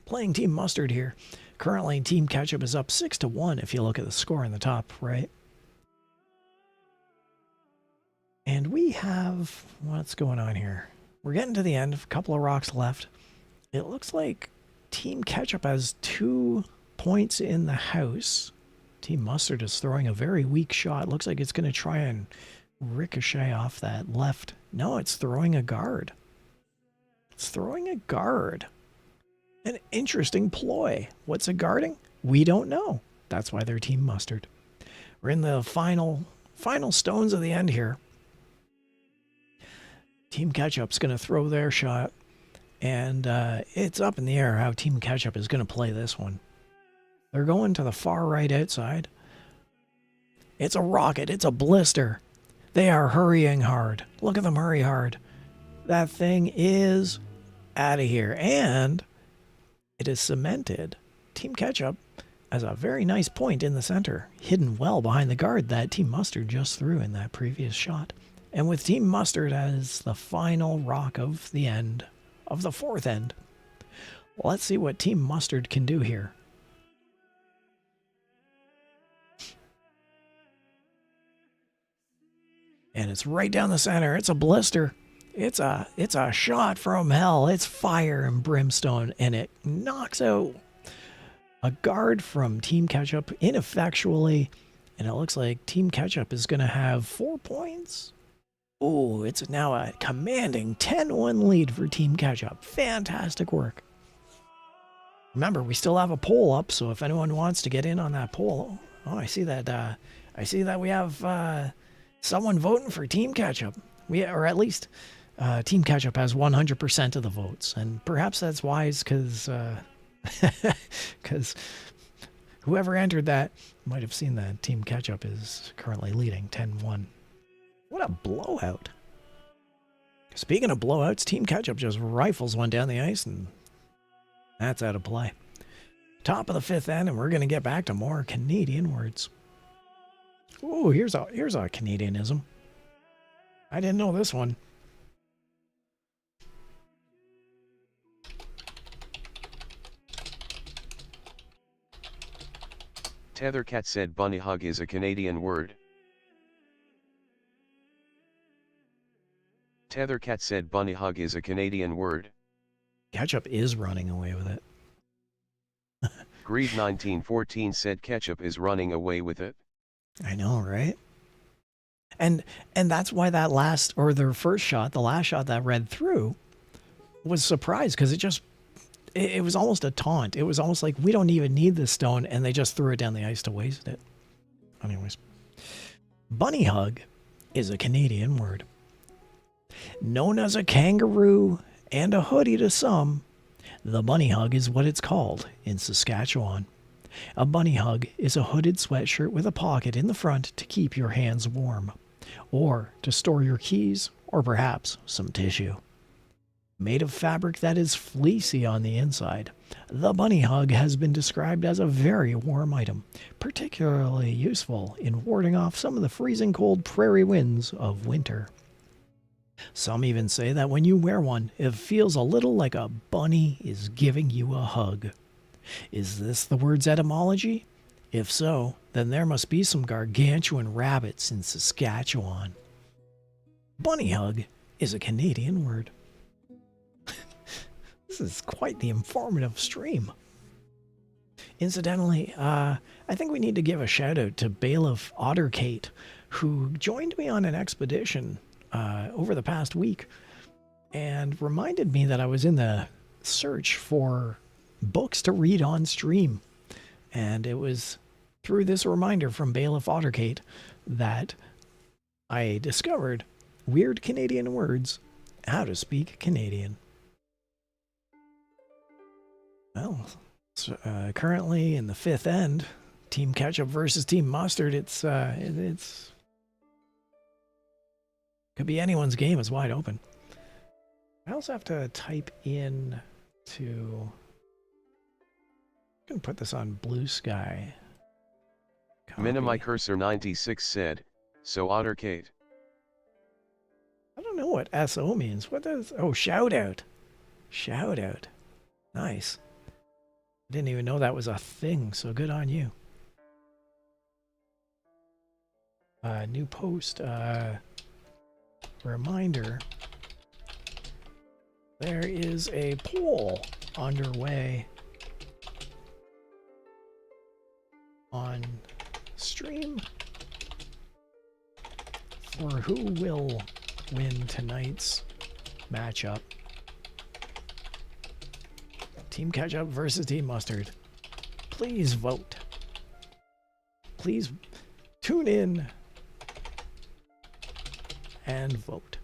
playing Team Mustard here. Currently, Team Ketchup is up 6-1 if you look at the score in the top right. And we have... what's going on here? We're getting to the end. A couple of rocks left. It looks like Team Ketchup has 2 points in the house. Team Mustard is throwing a very weak shot. Looks like it's going to try and ricochet off that left. No, it's throwing a guard. It's throwing a guard. An interesting ploy. What's it guarding? We don't know. That's why they're Team Mustard. We're in the final stones of the end here. Team Ketchup's going to throw their shot. And it's up in the air how Team Ketchup is going to play this one. They're going to the far right outside. It's a rocket. It's a blister. They are hurrying hard. Look at them hurry hard. That thing is out of here. And it is cemented. Team Ketchup has a very nice point in the center, hidden well behind the guard that Team Mustard just threw in that previous shot. And with Team Mustard as the final rock of the end, of the fourth end, let's see what Team Mustard can do here. And it's right down the center. It's a blister. It's a shot from hell. It's fire and brimstone, and it knocks out a guard from Team Ketchup ineffectually, and it looks like Team Ketchup is going to have 4 points. Ooh, it's now a commanding 10-1 lead for Team Ketchup. Fantastic work. Remember, we still have a poll up, so if anyone wants to get in on that poll, oh, I see that we have someone voting for Team Ketchup. Or at least Team Ketchup has 100% of the votes, and perhaps that's wise because whoever entered that might have seen that Team Ketchup is currently leading 10-1. What a blowout. Speaking of blowouts, Team Ketchup just rifles one down the ice, and that's out of play. Top of the fifth end, and we're going to get back to more Canadian words. Oh, here's a Canadianism. I didn't know this one. Tethercat said bunny hug is a Canadian word. Tethercat said bunny hug is a Canadian word. Ketchup is running away with it. Greed 1914 said Ketchup is running away with it. I know, right? And that's why that last, or their first shot, the last shot that read through, was surprised, because it was almost a taunt. It was almost like, we don't even need this stone, and they just threw it down the ice to waste it. Anyways. Bunny hug is a Canadian word. Known as a kangaroo and a hoodie to some, the bunny hug is what it's called in Saskatchewan. A bunny hug is a hooded sweatshirt with a pocket in the front to keep your hands warm, or to store your keys, or perhaps some tissue. Made of fabric that is fleecy on the inside, the bunny hug has been described as a very warm item, particularly useful in warding off some of the freezing cold prairie winds of winter. Some even say that when you wear one, it feels a little like a bunny is giving you a hug. Is this the word's etymology? If so, then there must be some gargantuan rabbits in Saskatchewan. Bunny hug is a Canadian word. This is quite the informative stream. Incidentally, I think we need to give a shout out to Bailiff Otterkate, who joined me on an expedition over the past week and reminded me that I was in the search for books to read on stream. And it was through this reminder from Bailiff Otterkate that I discovered Weird Canadian Words, How to Speak Canadian. Well, it's, currently in the fifth end, Team Ketchup versus Team Mustard. It's could be anyone's game. It's wide open. I also have to type in to. I'm gonna put this on Blue Sky. Minimi Cursor 96 said, so Otterkate. I don't know what SO means. What does... Oh, shout out. Shout out. Nice. I didn't even know that was a thing, so good on you. New post. Reminder. There is a poll underway on stream for who will win tonight's matchup. Team Ketchup versus Team Mustard. Please vote. Please tune in and vote.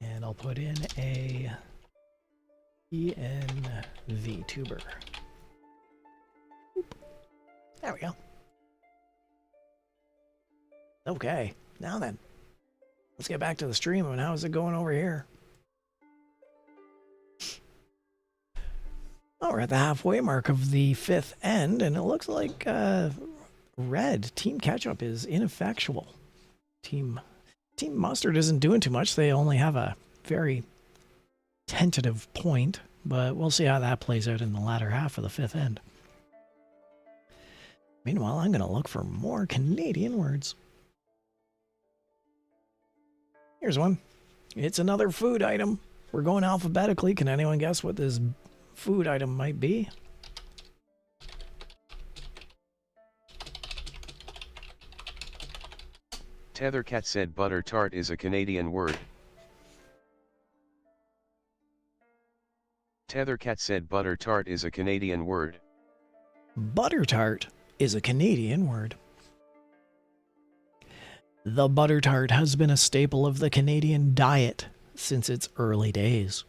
And I'll put in a ENV tuber. Oop. There we go. Okay, now then, let's get back to the stream. And how's it going over here? Oh, we're at the halfway mark of the fifth end, and it looks like red, Team Ketchup, is ineffectual. Team Mustard isn't doing too much. They only have a very tentative point, but we'll see how that plays out in the latter half of the fifth end. Meanwhile, I'm going to look for more Canadian words. Here's one. It's another food item. We're going alphabetically. Can anyone guess what this food item might be? Tethercat said butter tart is a Canadian word. Tethercat said butter tart is a Canadian word. Butter tart is a Canadian word. The butter tart has been a staple of the Canadian diet since its early days.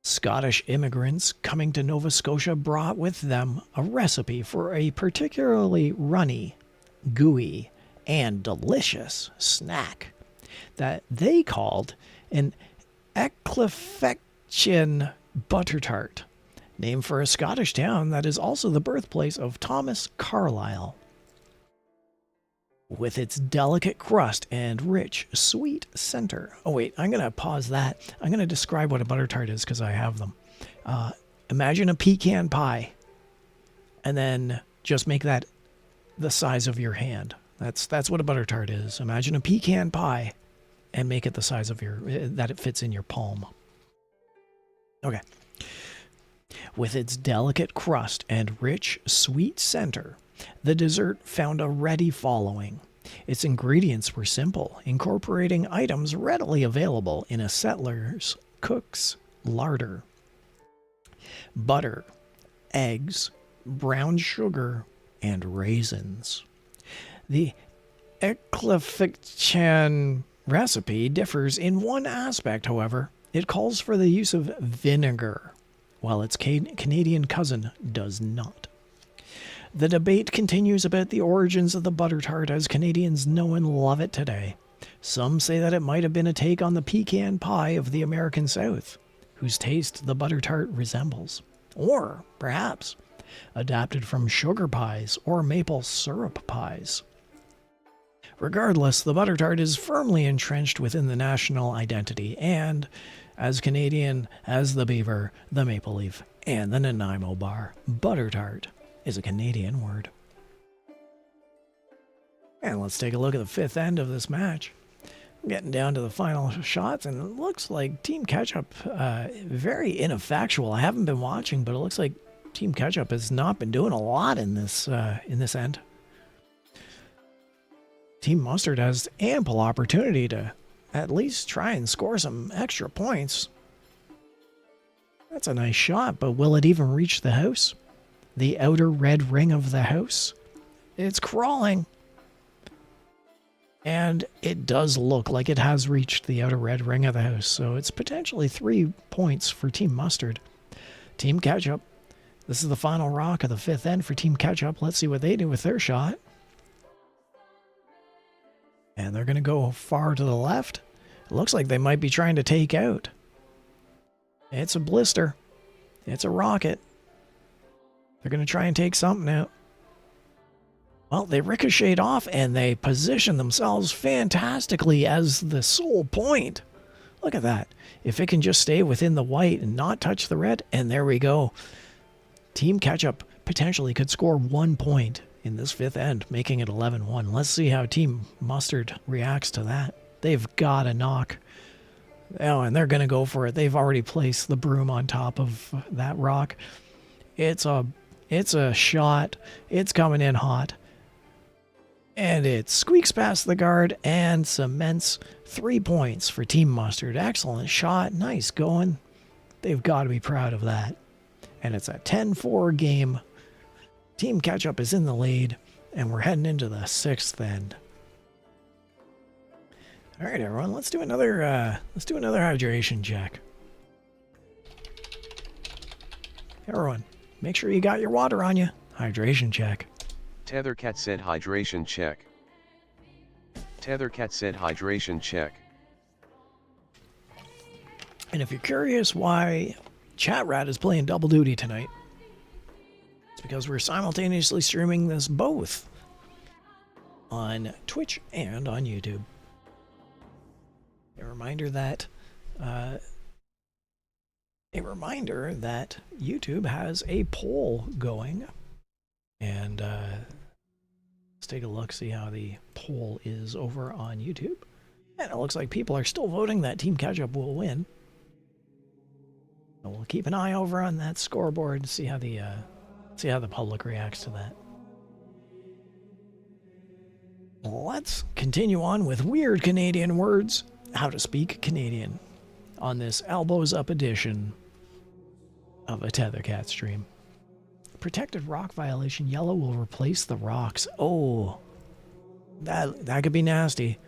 Scottish immigrants coming to Nova Scotia brought with them a recipe for a particularly runny, gooey, and delicious snack that they called an Ecclefechan butter tart, named for a Scottish town that is also the birthplace of Thomas Carlyle. With its delicate crust and rich, sweet center. Oh wait, I'm going to pause that. I'm going to describe what a butter tart is because I have them. Imagine a pecan pie, and then just make that the size of your hand. That's what a butter tart is. Imagine a pecan pie, and make it the size of that it fits in your palm. Okay. With its delicate crust and rich, sweet center, the dessert found a ready following. Its ingredients were simple, incorporating items readily available in a settler's cook's larder. Butter, eggs, brown sugar, and raisins. The Ecclefechan recipe differs in one aspect, however. It calls for the use of vinegar, while its Canadian cousin does not. The debate continues about the origins of the butter tart as Canadians know and love it today. Some say that it might have been a take on the pecan pie of the American South, whose taste the butter tart resembles. Or, perhaps, adapted from sugar pies or maple syrup pies. Regardless, the butter tart is firmly entrenched within the national identity and as Canadian as the beaver, the maple leaf, and the Nanaimo bar. Butter tart is a Canadian word. And let's take a look at the fifth end of this match. I'm getting down to the final shots, and it looks like Team Ketchup, very ineffectual. I haven't been watching, but it looks like Team Ketchup has not been doing a lot in this end. Team Mustard has ample opportunity to at least try and score some extra points. That's a nice shot, but will it even reach the house? The outer red ring of the house? It's crawling. And it does look like it has reached the outer red ring of the house, so it's potentially 3 points for Team Mustard. Team Ketchup. This is the final rock of the fifth end for Team Ketchup. Let's see what they do with their shot. And they're going to go far to the left. It looks like they might be trying to take out. It's a blister. It's a rocket. They're going to try and take something out. Well, they ricocheted off and they position themselves fantastically as the sole point. Look at that. If it can just stay within the white and not touch the red, and there we go. Team Ketchup potentially could score 1 point in this fifth end, making it 11-1. Let's see how Team Mustard reacts to that. They've got a knock. Oh, and they're going to go for it. They've already placed the broom on top of that rock. It's a shot. It's coming in hot. And it squeaks past the guard and cements 3 points for Team Mustard. Excellent shot. Nice going. They've got to be proud of that. And it's a 10-4 game. Team Ketchup is in the lead, and we're heading into the sixth end. All right, everyone, let's do another hydration check. Everyone, make sure you got your water on you. Hydration check. Tethercat said hydration check. Tethercat said hydration check. And if you're curious why Chat Rat is playing double duty tonight, it's because we're simultaneously streaming this both on Twitch and on YouTube. A reminder that YouTube has a poll going, and let's take a look, see how the poll is over on YouTube. And it looks like people are still voting that Team Ketchup will win. So we'll keep an eye over on that scoreboard and see how the public reacts to that. Let's continue on with weird Canadian words, how to speak Canadian, on this elbows up edition of a Tethercat stream. Protected rock violation, yellow will replace the rocks. Oh, that could be nasty.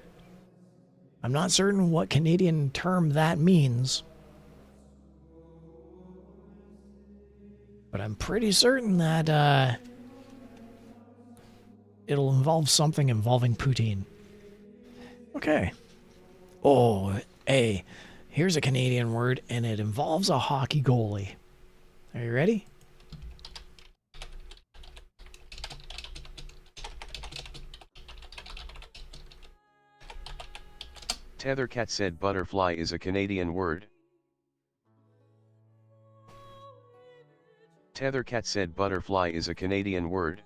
I'm not certain what Canadian term that means. But I'm pretty certain that it'll involve something involving poutine. Okay. Oh, hey, here's a Canadian word, and it involves a hockey goalie. Are you ready? Tethercat said butterfly is a Canadian word. Tethercat said butterfly is a Canadian word.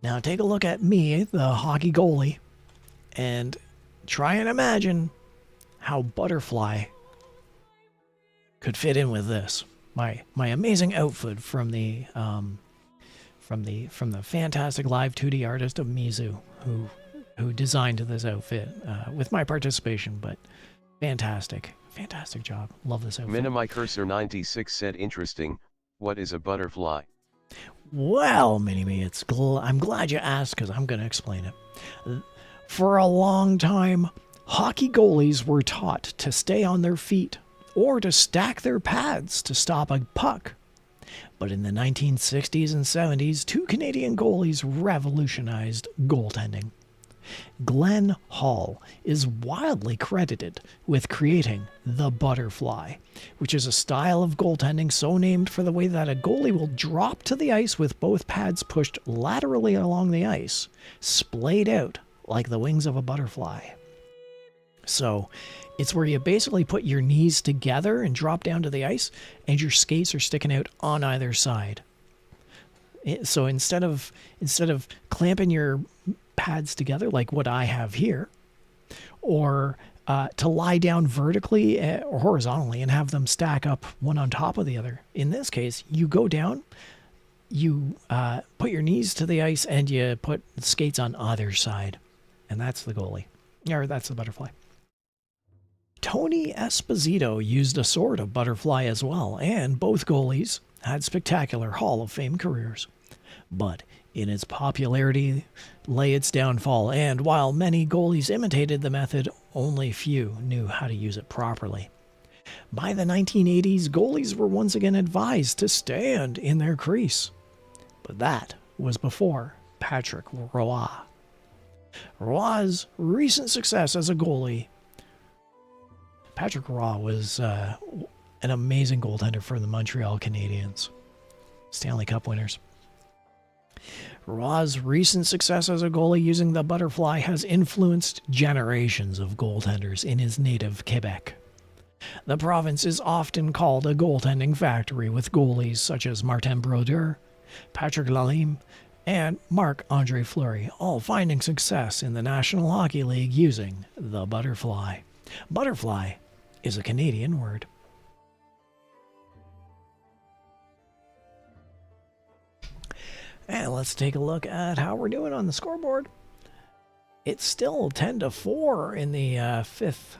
Now take a look at me, the hockey goalie, and try and imagine how butterfly could fit in with this. My amazing outfit from the fantastic live 2D artist of Mizu, who designed this outfit with my participation, but fantastic job. Love this outfit. Minimi Cursor 96 said interesting. What is a butterfly? Well, Mini-Me, I'm glad you asked because I'm going to explain it. For a long time, hockey goalies were taught to stay on their feet or to stack their pads to stop a puck. But in the 1960s and 70s, two Canadian goalies revolutionized goaltending. Glenn Hall is widely credited with creating the butterfly, which is a style of goaltending so named for the way that a goalie will drop to the ice with both pads pushed laterally along the ice, splayed out like the wings of a butterfly. So, it's where you basically put your knees together and drop down to the ice, and your skates are sticking out on either side. So instead of clamping your pads together like what I have here, or to lie down vertically or horizontally and have them stack up one on top of the other. In this case, you go down, you put your knees to the ice, and you put skates on either side. And that's the goalie. Or that's the butterfly. Tony Esposito used a sort of butterfly as well, and both goalies had spectacular Hall of Fame careers. But in its popularity lay its downfall, and while many goalies imitated the method, only few knew how to use it properly. By the 1980s, goalies were once again advised to stand in their crease. But that was before Patrick Roy. Roy's recent success as a goalie. Patrick Roy was an amazing goaltender for the Montreal Canadiens. Stanley Cup winners. Roy's recent success as a goalie using the butterfly has influenced generations of goaltenders in his native Quebec. The province is often called a goaltending factory, with goalies such as Martin Brodeur, Patrick Lalime, and Marc-Andre Fleury all finding success in the National Hockey League using the butterfly. Butterfly is a Canadian word. And let's take a look at how we're doing on the scoreboard. It's still 10-4 in the fifth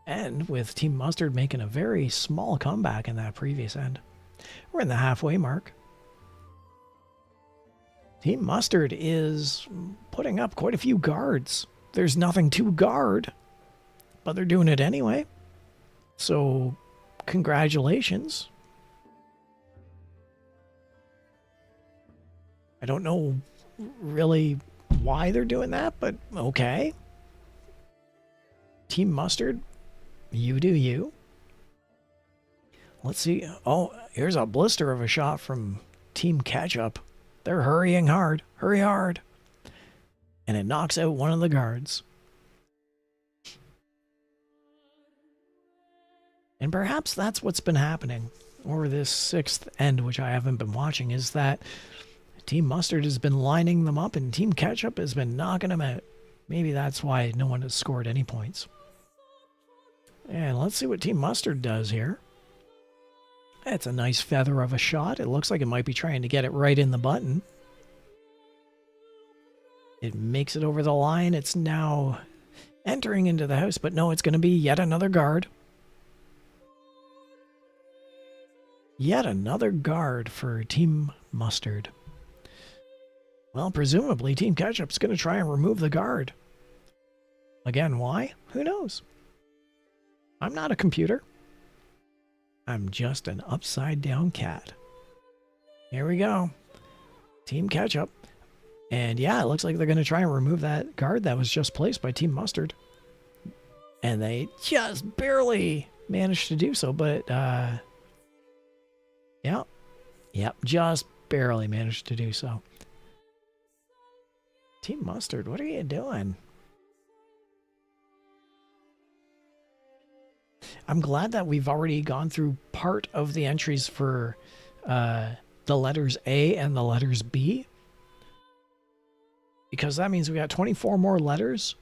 end, with Team Mustard making a very small comeback in that previous end. We're in the halfway mark. Team Mustard is putting up quite a few guards. There's nothing to guard, but they're doing it anyway. So, congratulations. I don't know really why they're doing that, but okay. Team Mustard, you do you. Let's see. Oh, here's a blister of a shot from Team Ketchup. They're hurrying hard. Hurry hard. And it knocks out one of the guards. And perhaps that's what's been happening over this sixth end, which I haven't been watching, is that Team Mustard has been lining them up and Team Ketchup has been knocking them out. Maybe that's why no one has scored any points. And let's see what Team Mustard does here. It's a nice feather of a shot. It looks like it might be trying to get it right in the button. It makes it over the line. It's now entering into the house, but no, it's going to be yet another guard. Yet another guard for Team Mustard. Well, presumably Team Ketchup's going to try and remove the guard. Again, why? Who knows? I'm not a computer. I'm just an upside-down cat. Here we go. Team Ketchup. And yeah, it looks like they're going to try and remove that guard that was just placed by Team Mustard. And they just barely managed to do so, but yeah. Yep, just barely managed to do so. Team Mustard, what are you doing? I'm glad that we've already gone through part of the entries for the letters A and the letters B. Because that means we got 24 more letters.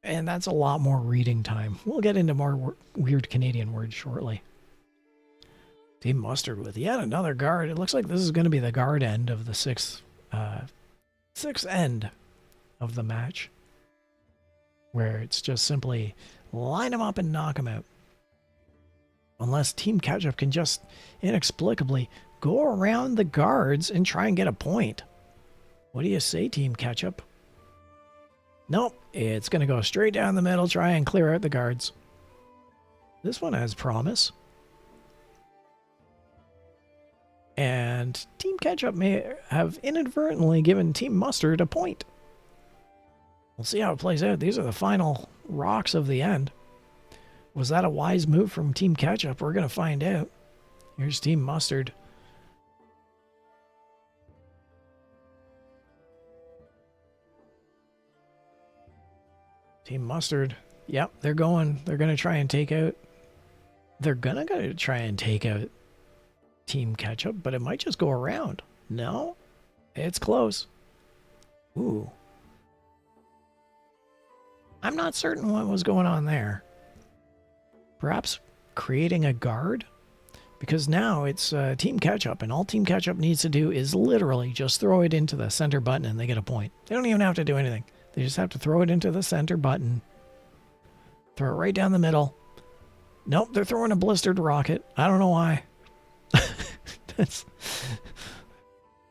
And that's a lot more reading time. We'll get into more weird Canadian words shortly. Team Mustard with yet another guard. It looks like this is going to be the guard end of the sixth end of the match. Where it's just simply line them up and knock them out. Unless Team Ketchup can just inexplicably go around the guards and try and get a point. What do you say, Team Ketchup? Nope, it's going to go straight down the middle, try and clear out the guards. This one has promise. And Team Ketchup may have inadvertently given Team Mustard a point. We'll see how it plays out. These are the final rocks of the end. Was that a wise move from Team Ketchup? We're going to find out. Here's Team Mustard. Team Mustard. Yep, they're going to try and take out. They're going to try and take out Team Ketchup, but it might just go around. No? It's close. Ooh. I'm not certain what was going on there. Perhaps creating a guard? Because now it's Team Ketchup, and all Team Ketchup needs to do is literally just throw it into the center button and they get a point. They don't even have to do anything. They just have to throw it into the center button. Throw it right down the middle. Nope, they're throwing a blistered rocket. I don't know why.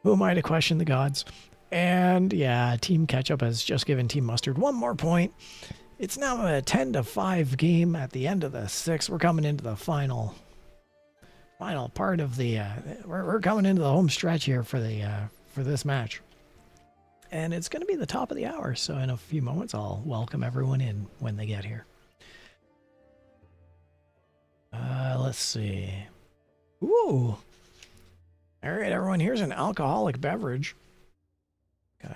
Who am I to question the gods? And yeah, Team Ketchup has just given Team Mustard one more point. It's now a 10-5 game at the end of the sixth. We're coming into the final part of the. We're coming into the home stretch here for this match, and it's going to be the top of the hour. So in a few moments, I'll welcome everyone in when they get here. Let's see. Ooh. All right, everyone. Here's an alcoholic beverage. Okay.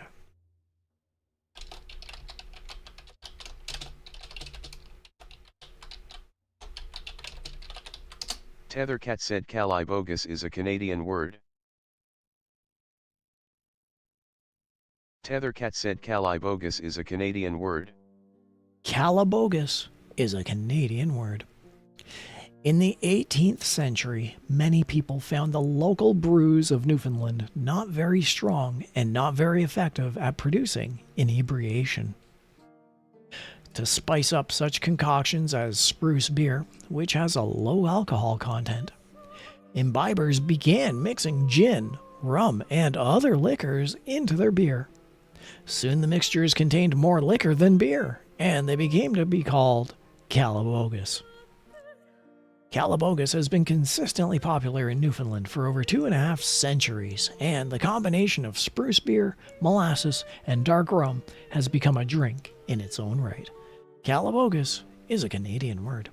Tethercat said calibogus is a Canadian word. Tethercat said calibogus is a Canadian word. Calibogus is a Canadian word. In the 18th century, many people found the local brews of Newfoundland not very strong and not very effective at producing inebriation. To spice up such concoctions as spruce beer, which has a low alcohol content, imbibers began mixing gin, rum, and other liquors into their beer. Soon the mixtures contained more liquor than beer, and they became to be called calibogus. Calibogus has been consistently popular in Newfoundland for over 2.5 centuries, and the combination of spruce beer, molasses, and dark rum has become a drink in its own right. Calibogus is a Canadian word.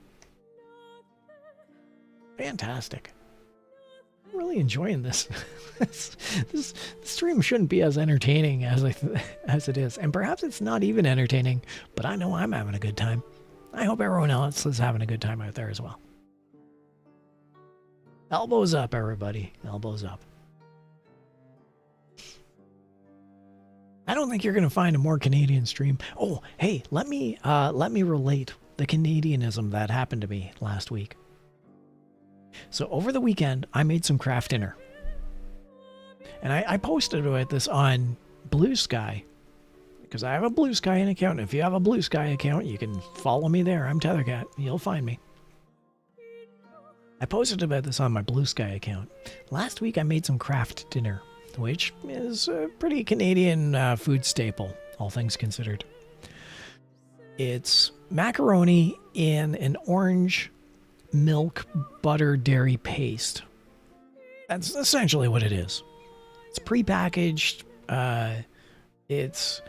Fantastic. I'm really enjoying this. This stream shouldn't be as entertaining as it is, and perhaps it's not even entertaining, but I know I'm having a good time. I hope everyone else is having a good time out there as well. Elbows up, everybody. Elbows up. I don't think you're going to find a more Canadian stream. Oh, hey, let me relate the Canadianism that happened to me last week. So over the weekend, I made some craft dinner. And I posted about this on Blue Sky. Because I have a Blue Sky account. If you have a Blue Sky account, you can follow me there. I'm Tethercat. You'll find me. I posted about this on my Blue Sky account. Last week I made some craft dinner, which is a pretty Canadian food staple, all things considered. It's macaroni in an orange milk butter dairy paste. That's essentially what it is. It's prepackaged. It's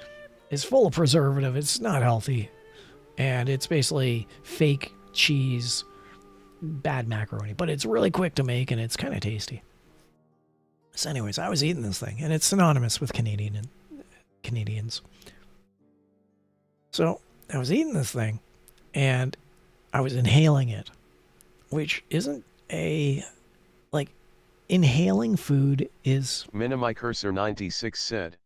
full of preservative. It's not healthy. And it's basically fake cheese, bad macaroni. But it's really quick to make and it's kind of tasty. So anyways, I was eating this thing. And it's synonymous with Canadians. So I was eating this thing. And I was inhaling it. Which isn't a... Like, inhaling food is... Minimi Cursor 96 said.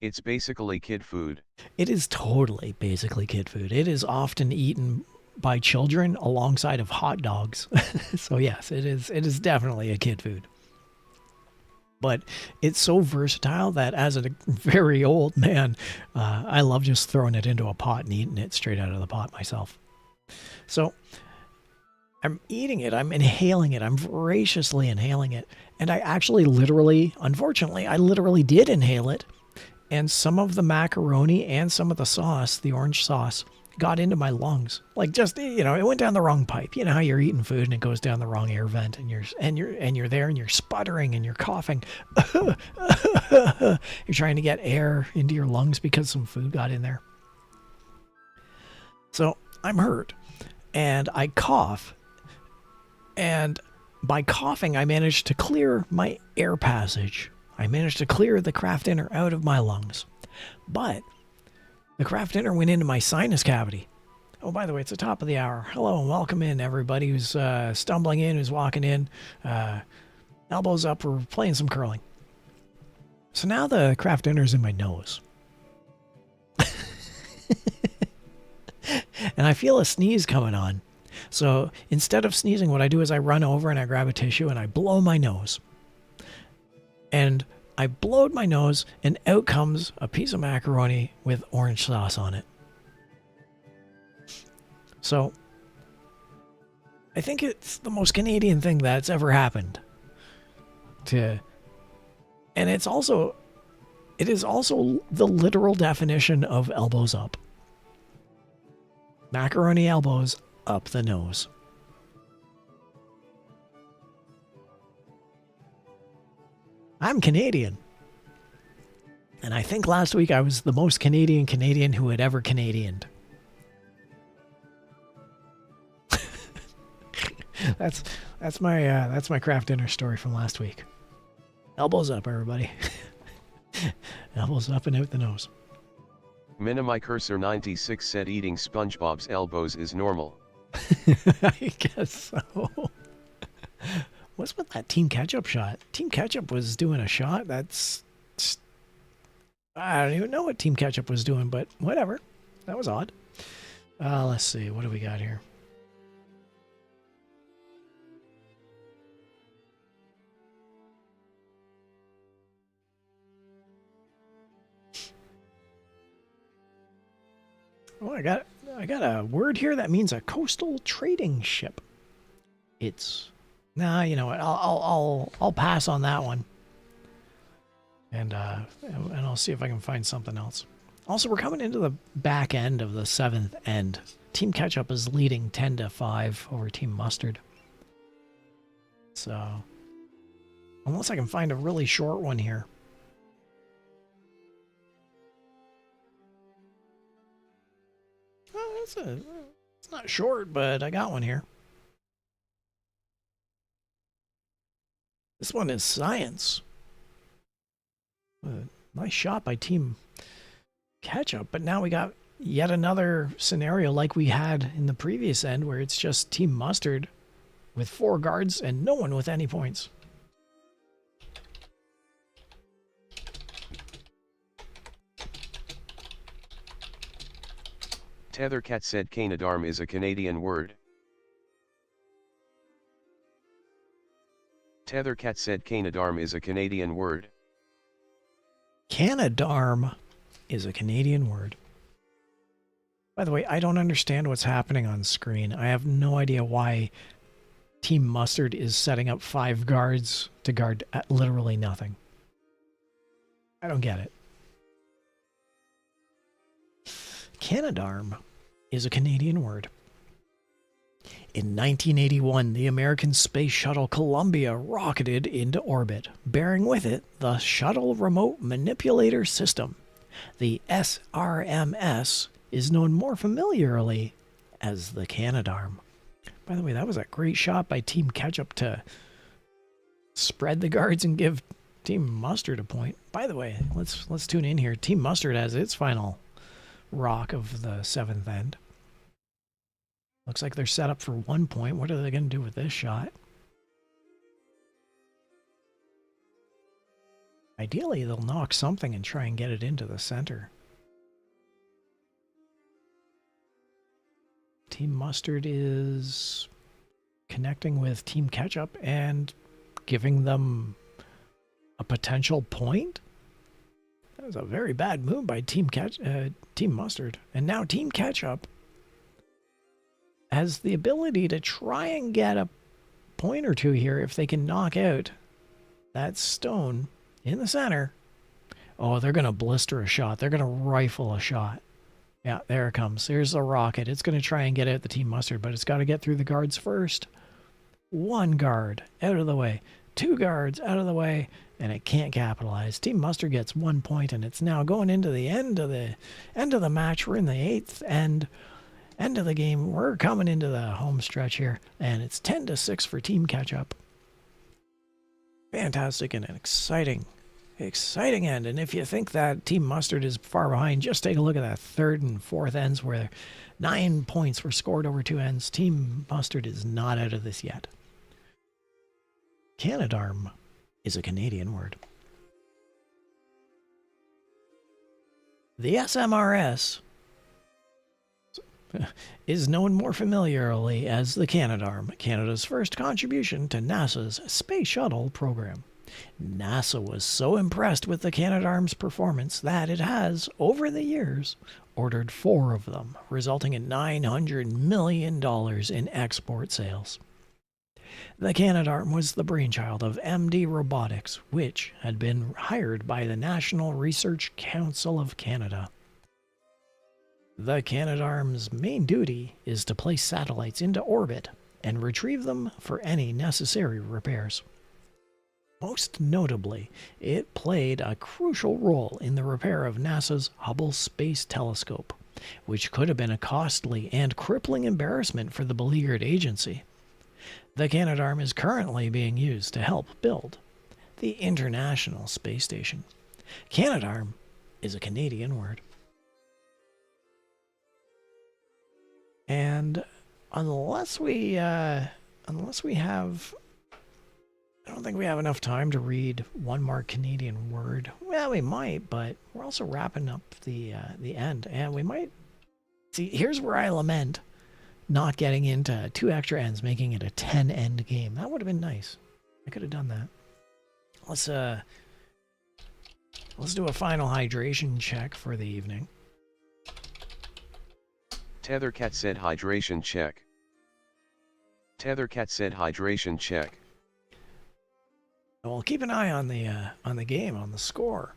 It's basically kid food. It is totally basically kid food. It is often eaten by children alongside of hot dogs. So yes, it is definitely a kid food. But it's so versatile that as a very old man, I love just throwing it into a pot and eating it straight out of the pot myself. So I'm eating it, I'm inhaling it, I'm voraciously inhaling it. And I actually unfortunately, I literally did inhale it. And some of the macaroni and some of the sauce, the orange sauce, got into my lungs. Like just, it went down the wrong pipe. You know how you're eating food and it goes down the wrong air vent and you're there and you're sputtering and you're coughing. You're trying to get air into your lungs because some food got in there. So I'm hurt and I cough. And by coughing, I managed to clear my air passage. I managed to clear the Kraft Dinner out of my lungs. But the Kraft Dinner went into my sinus cavity. Oh, by the way, it's the top of the hour. Hello and welcome in, everybody who's stumbling in, who's walking in. Elbows up, we're playing some curling. So now the Kraft Dinner's in my nose. And I feel a sneeze coming on. So instead of sneezing, what I do is I run over and I grab a tissue and I blow my nose. And I blowed my nose, and out comes a piece of macaroni with orange sauce on it. So, I think it's the most Canadian thing that's ever happened. And it is also the literal definition of elbows up. Macaroni elbows up the nose. I'm Canadian. And I think last week I was the most Canadian who had ever Canadianed. That's my Kraft Dinner story from last week. Elbows up, everybody. Elbows up and out the nose. Minimi Cursor 96 said eating SpongeBob's elbows is normal. I guess so. What's with that Team Ketchup shot? Team Ketchup was doing a shot. I don't even know what Team Ketchup was doing, but whatever. That was odd. Let's see. What do we got here? Oh, I got a word here that means a coastal trading ship. Nah, you know what? I'll pass on that one. And I'll see if I can find something else. Also, we're coming into the back end of the 7th end. Team Ketchup is leading 10-5 over Team Mustard. So, unless I can find a really short one here. Oh, it's not short, but I got one here. This one is science. Nice shot by Team Ketchup, but now we got yet another scenario like we had in the previous end where it's just Team Mustard with 4 guards and no one with any points. Tethercat said Canadarm is a Canadian word. Tethercat said Canadarm is a Canadian word. Canadarm is a Canadian word. By the way, I don't understand what's happening on screen. I have no idea why Team Mustard is setting up 5 guards to guard literally nothing. I don't get it. Canadarm is a Canadian word. In 1981, the American space shuttle Columbia rocketed into orbit, bearing with it the Shuttle Remote Manipulator System. The SRMS is known more familiarly as the Canadarm. By the way, that was a great shot by Team Ketchup to spread the guards and give Team Mustard a point. By the way, let's tune in here. Team Mustard has its final rock of the 7th end. Looks like they're set up for 1 point. What are they going to do with this shot? Ideally, they'll knock something and try and get it into the center. Team Mustard is connecting with Team Ketchup and giving them a potential point. That was a very bad move by Team Mustard. And now Team Ketchup has the ability to try and get a point or two here if they can knock out that stone in the center. Oh, they're going to blister a shot. They're going to rifle a shot. Yeah, there it comes. Here's the rocket. It's going to try and get out the Team Mustard, but it's got to get through the guards first. 1 guard out of the way. 2 guards out of the way, and it can't capitalize. Team Mustard gets 1 point, and it's now going into the end of the match. We're in the 8th end of the game. We're coming into the home stretch here, and it's 10-6 for Team Ketchup. Fantastic and an exciting end. And if you think that Team Mustard is far behind, just take a look at that 3rd and 4th ends where 9 points were scored over 2 ends. Team Mustard is not out of this yet. Canadarm is a Canadian word. The SMRS is known more familiarly as the Canadarm, Canada's first contribution to NASA's Space Shuttle program. NASA was so impressed with the Canadarm's performance that it has, over the years, ordered 4 of them, resulting in $900 million in export sales. The Canadarm was the brainchild of MD Robotics, which had been hired by the National Research Council of Canada. The Canadarm's main duty is to place satellites into orbit and retrieve them for any necessary repairs. Most notably, it played a crucial role in the repair of NASA's Hubble Space Telescope, which could have been a costly and crippling embarrassment for the beleaguered agency. The Canadarm is currently being used to help build the International Space Station. Canadarm is a Canadian word. And unless we have, I don't think we have enough time to read one more Canadian word. Well, we might, but we're also wrapping up the end, and we might see. Here's where I lament not getting into 2 extra ends, making it a 10-end game. That would have been nice. I could have done that. Let's do a final hydration check for the evening. Tethercat said hydration check. Tethercat said hydration check. Well, keep an eye on the game, on the score.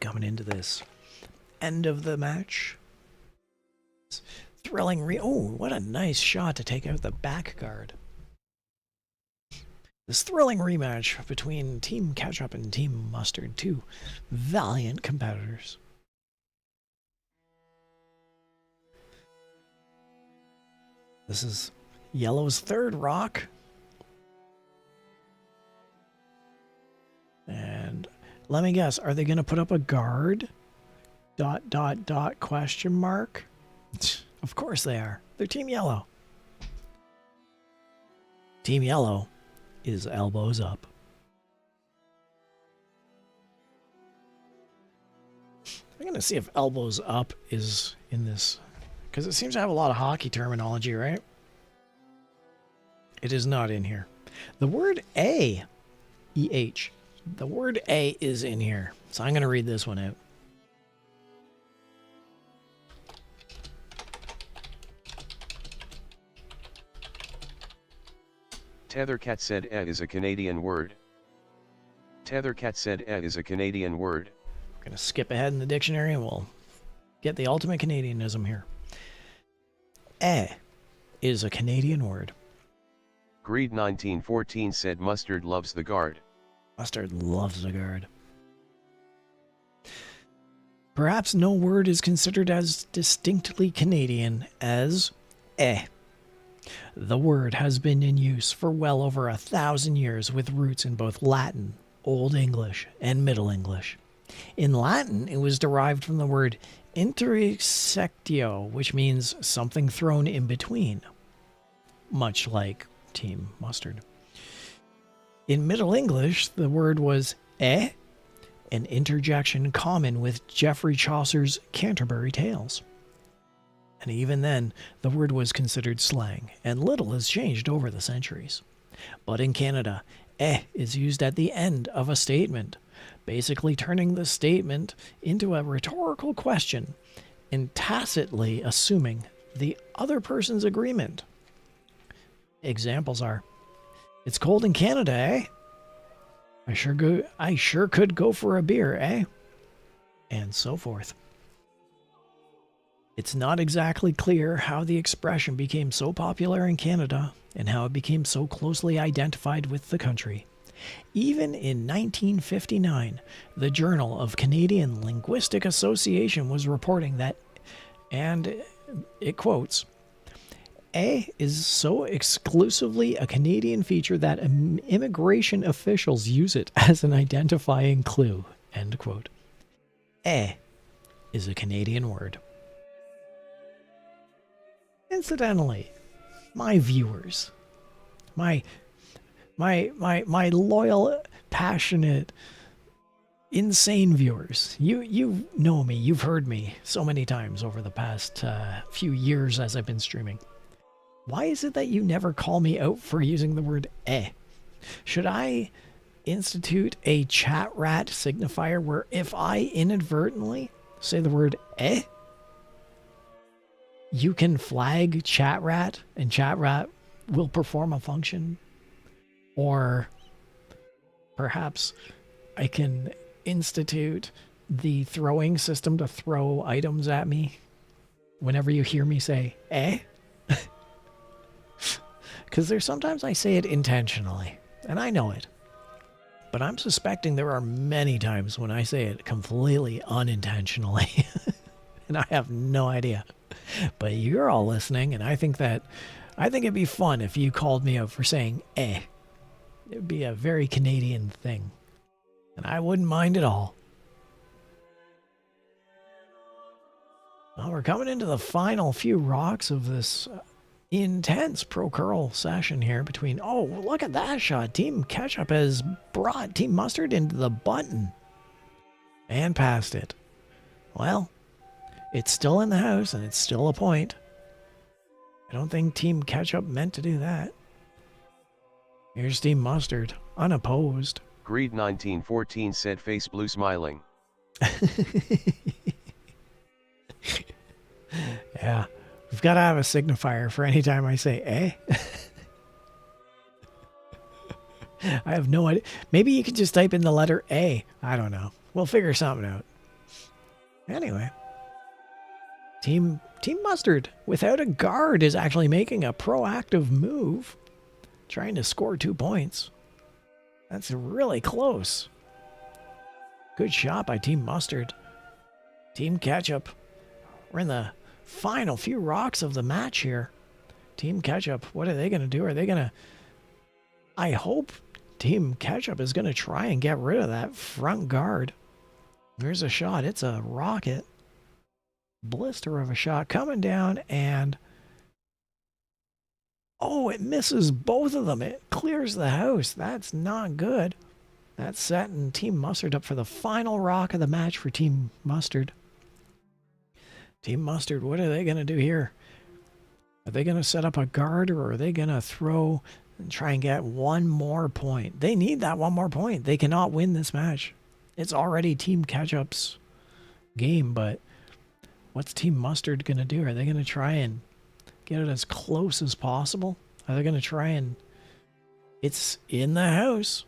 Coming into this end of the match. Thrilling oh, what a nice shot to take out the back guard. This thrilling rematch between Team Ketchup and Team Mustard, 2 valiant competitors. This is Yellow's 3rd rock. And let me guess, are they going to put up a guard? ... question mark? Of course they are. They're Team Yellow. Team Yellow is elbows up. I'm going to see if elbows up is in this, because it seems to have a lot of hockey terminology, right? It is not in here. The word A, E-H, the word A is in here. So I'm going to read this one out. Tethercat said is a Canadian word. Tethercat said is a Canadian word. I'm going to skip ahead in the dictionary and we'll get the ultimate Canadianism here. is a Canadian word. Greed 1914 said mustard loves the guard. Mustard loves the guard. Perhaps no word is considered as distinctly Canadian as The word has been in use for well over 1,000 years with roots in both Latin, Old English, and Middle English. In Latin, it was derived from the word intersectio, which means something thrown in between, much like Team Mustard. In Middle English, the word was an interjection common with Geoffrey Chaucer's Canterbury Tales. And even then, the word was considered slang, and little has changed over the centuries. But in Canada, is used at the end of a statement, basically turning the statement into a rhetorical question and tacitly assuming the other person's agreement. Examples are, "It's cold in Canada, eh? I sure could go for a beer, eh?" And so forth. It's not exactly clear how the expression became so popular in Canada and how it became so closely identified with the country. Even in 1959, the Journal of Canadian Linguistic Association was reporting that, and it quotes, is so exclusively a Canadian feature that immigration officials use it as an identifying clue, end quote. Is a Canadian word. Incidentally, my viewers, my loyal, passionate, insane viewers, you know me, you've heard me so many times over the past few years as I've been streaming. Why is it that you never call me out for using the word Should I institute a chat rat signifier where if I inadvertently say the word you can flag chat rat and chat rat will perform a function? Or perhaps I can institute the throwing system to throw items at me whenever you hear me say Because there's sometimes I say it intentionally, and I know it. But I'm suspecting there are many times when I say it completely unintentionally, and I have no idea. But you're all listening, and I think it'd be fun if you called me out for saying It would be a very Canadian thing, and I wouldn't mind at all. Well, we're coming into the final few rocks of this intense ProCurl session here between, oh, look at that shot. Team Ketchup has brought Team Mustard into the button and past it. Well, it's still in the house and it's still a point. I don't think Team Ketchup meant to do that. Here's Team Mustard, unopposed. Greed 1914 said face blue smiling. Yeah. We've got to have a signifier for any time I say I have no idea. Maybe you can just type in the letter A. I don't know. We'll figure something out. Anyway. Team Mustard, without a guard, is actually making a proactive move. Trying to score 2 points. That's really close. Good shot by Team Mustard. Team Ketchup. We're in the final few rocks of the match here. Team Ketchup, what are they going to do? Are they going to... I hope Team Ketchup is going to try and get rid of that front guard. There's a shot. It's a rocket. Blister of a shot coming down and... Oh, it misses both of them. It clears the house. That's not good. That's setting Team Mustard up for the final rock of the match for Team Mustard. Team Mustard, what are they going to do here? Are they going to set up a guard, or are they going to throw and try and get one more point? They need that one more point. They cannot win this match. It's already Team Ketchup's game, but what's Team Mustard going to do? Are they going to try and get it as close as possible? Are they going to try and... It's in the house.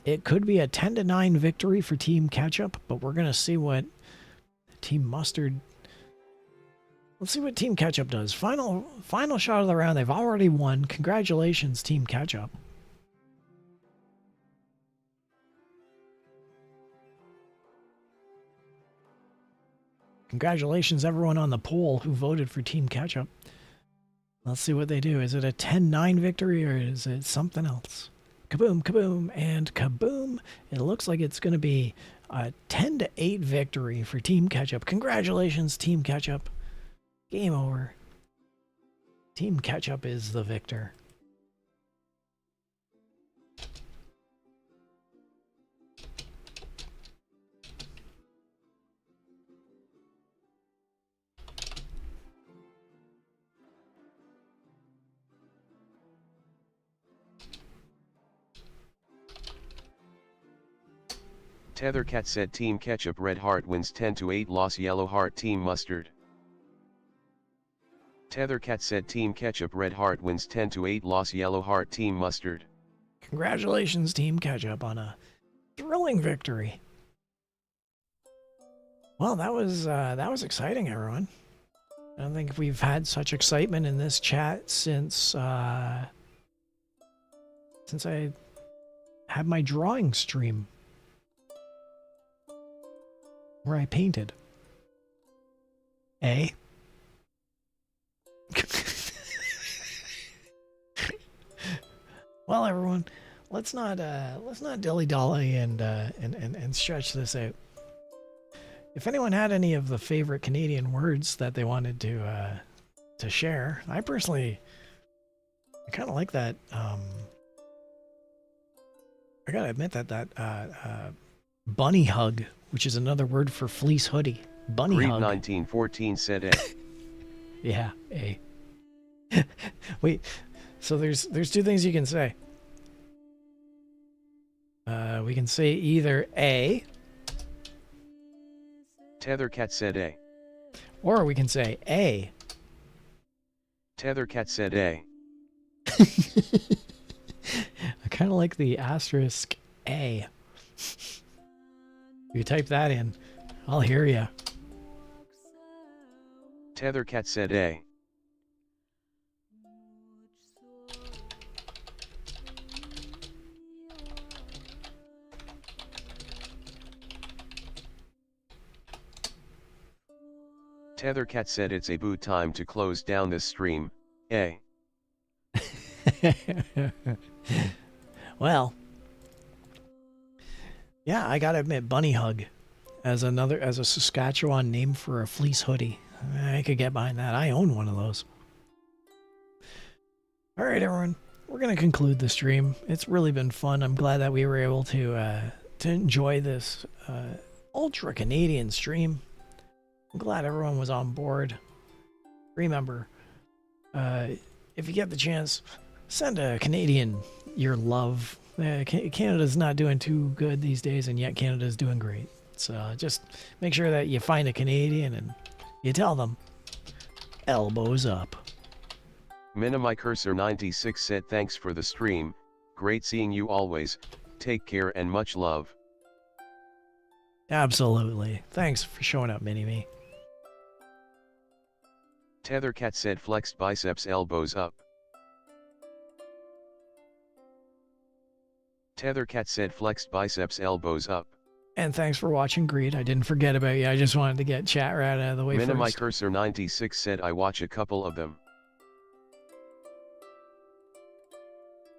It could be a 10-9 victory for Team Ketchup, but we're going to see what Team Mustard Let's see what Team Ketchup does. Final shot of the round. They've already won. Congratulations, Team Ketchup. Congratulations, everyone on the poll who voted for Team Ketchup. Let's see what they do. Is it a 10-9 victory or is it something else? Kaboom, kaboom, and kaboom. It looks like it's going to be a 10-8 victory for Team Ketchup. Congratulations, Team Ketchup. Game over. Team Ketchup is the victor. Tethercat said Team Ketchup Red Heart wins 10-8 loss Yellow Heart Team Mustard. Tethercat said Team Ketchup Red Heart wins 10-8 loss Yellow Heart Team Mustard. Congratulations, Team Ketchup, on a thrilling victory. Well, that was exciting, everyone. I don't think we've had such excitement in this chat since I had my drawing stream where I painted. Eh? Well, everyone, let's not dilly-dally and stretch this out. If anyone had any of the favorite Canadian words that they wanted to share, I personally, I kind of like that. I gotta admit that bunny hug, which is another word for fleece hoodie. Bunny Greed hug. 1914 said A. Yeah, A. Wait, so there's two things you can say. We can say either A, Tethercat said A. or we can say A. Tethercat said A. I kind of like the asterisk A. If you type that in, I'll hear ya. Tethercat said A. Tethercat said it's a boot time to close down this stream, A. Well, yeah, I gotta admit, bunny hug as a Saskatchewan name for a fleece hoodie. I could get behind that. I own one of those. All right, everyone, we're gonna conclude the stream. It's really been fun. I'm glad that we were able to enjoy this ultra Canadian stream. I'm glad everyone was on board. Remember, if you get the chance, send a Canadian your love. Canada's not doing too good these days, and yet Canada's doing great. So just make sure that you find a Canadian and you tell them, elbows up. Minimicursor 96 said thanks for the stream, great seeing you always, take care and much love. Absolutely. Thanks for showing up, Mini-Me. Tethercat said flexed biceps elbows up. Tethercat said flexed biceps elbows up. And thanks for watching, Greed. I didn't forget about you. I just wanted to get chat right out of the way first. Minimicursor 96 said I watch a couple of them.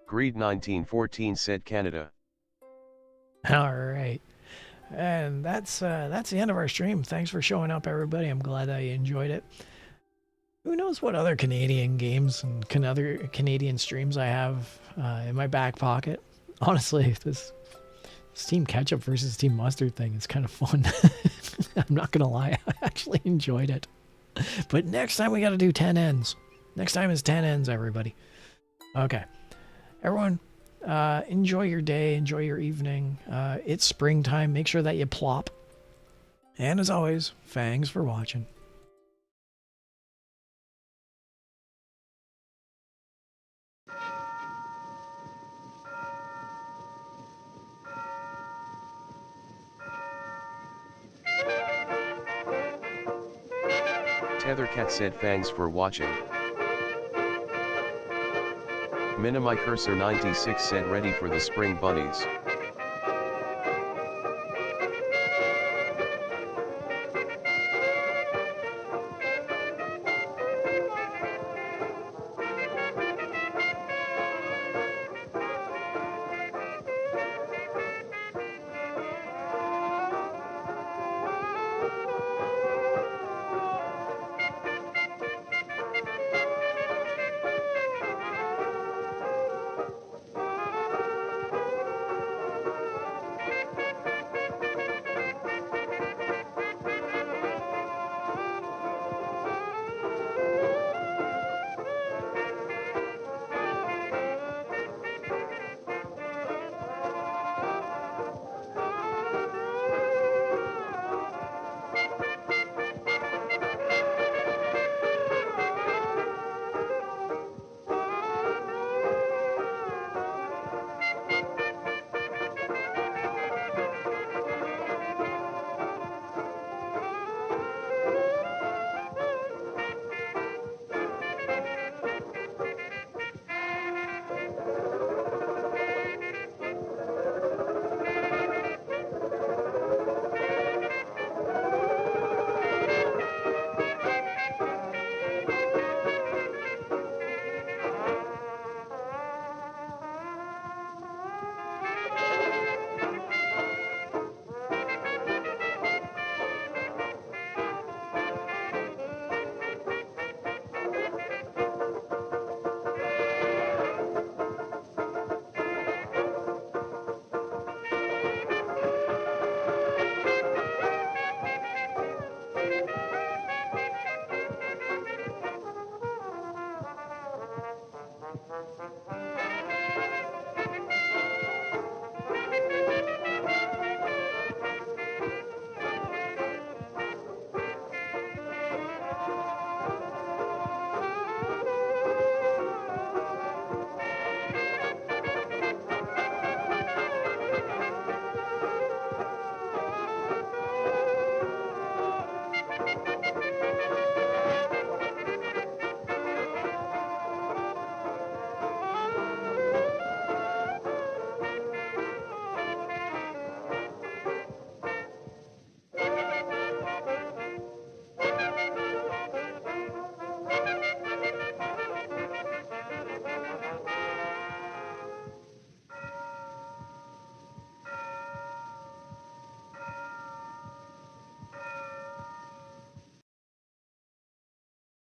Greed 1914 said Canada. All right. And that's the end of our stream. Thanks for showing up, everybody. I'm glad that you enjoyed it. Who knows what other Canadian games and other Canadian streams I have in my back pocket. Honestly, this Team Ketchup versus Team Mustard thing is kind of fun. I'm not going to lie. I actually enjoyed it. But next time we got to do 10 ends. Next time is 10 ends, everybody. Okay. Everyone, enjoy your day. Enjoy your evening. It's springtime. Make sure that you plop. And as always, thanks for watching. Tethercat said thanks for watching. Minimi Cursor 96 said ready for the spring bunnies.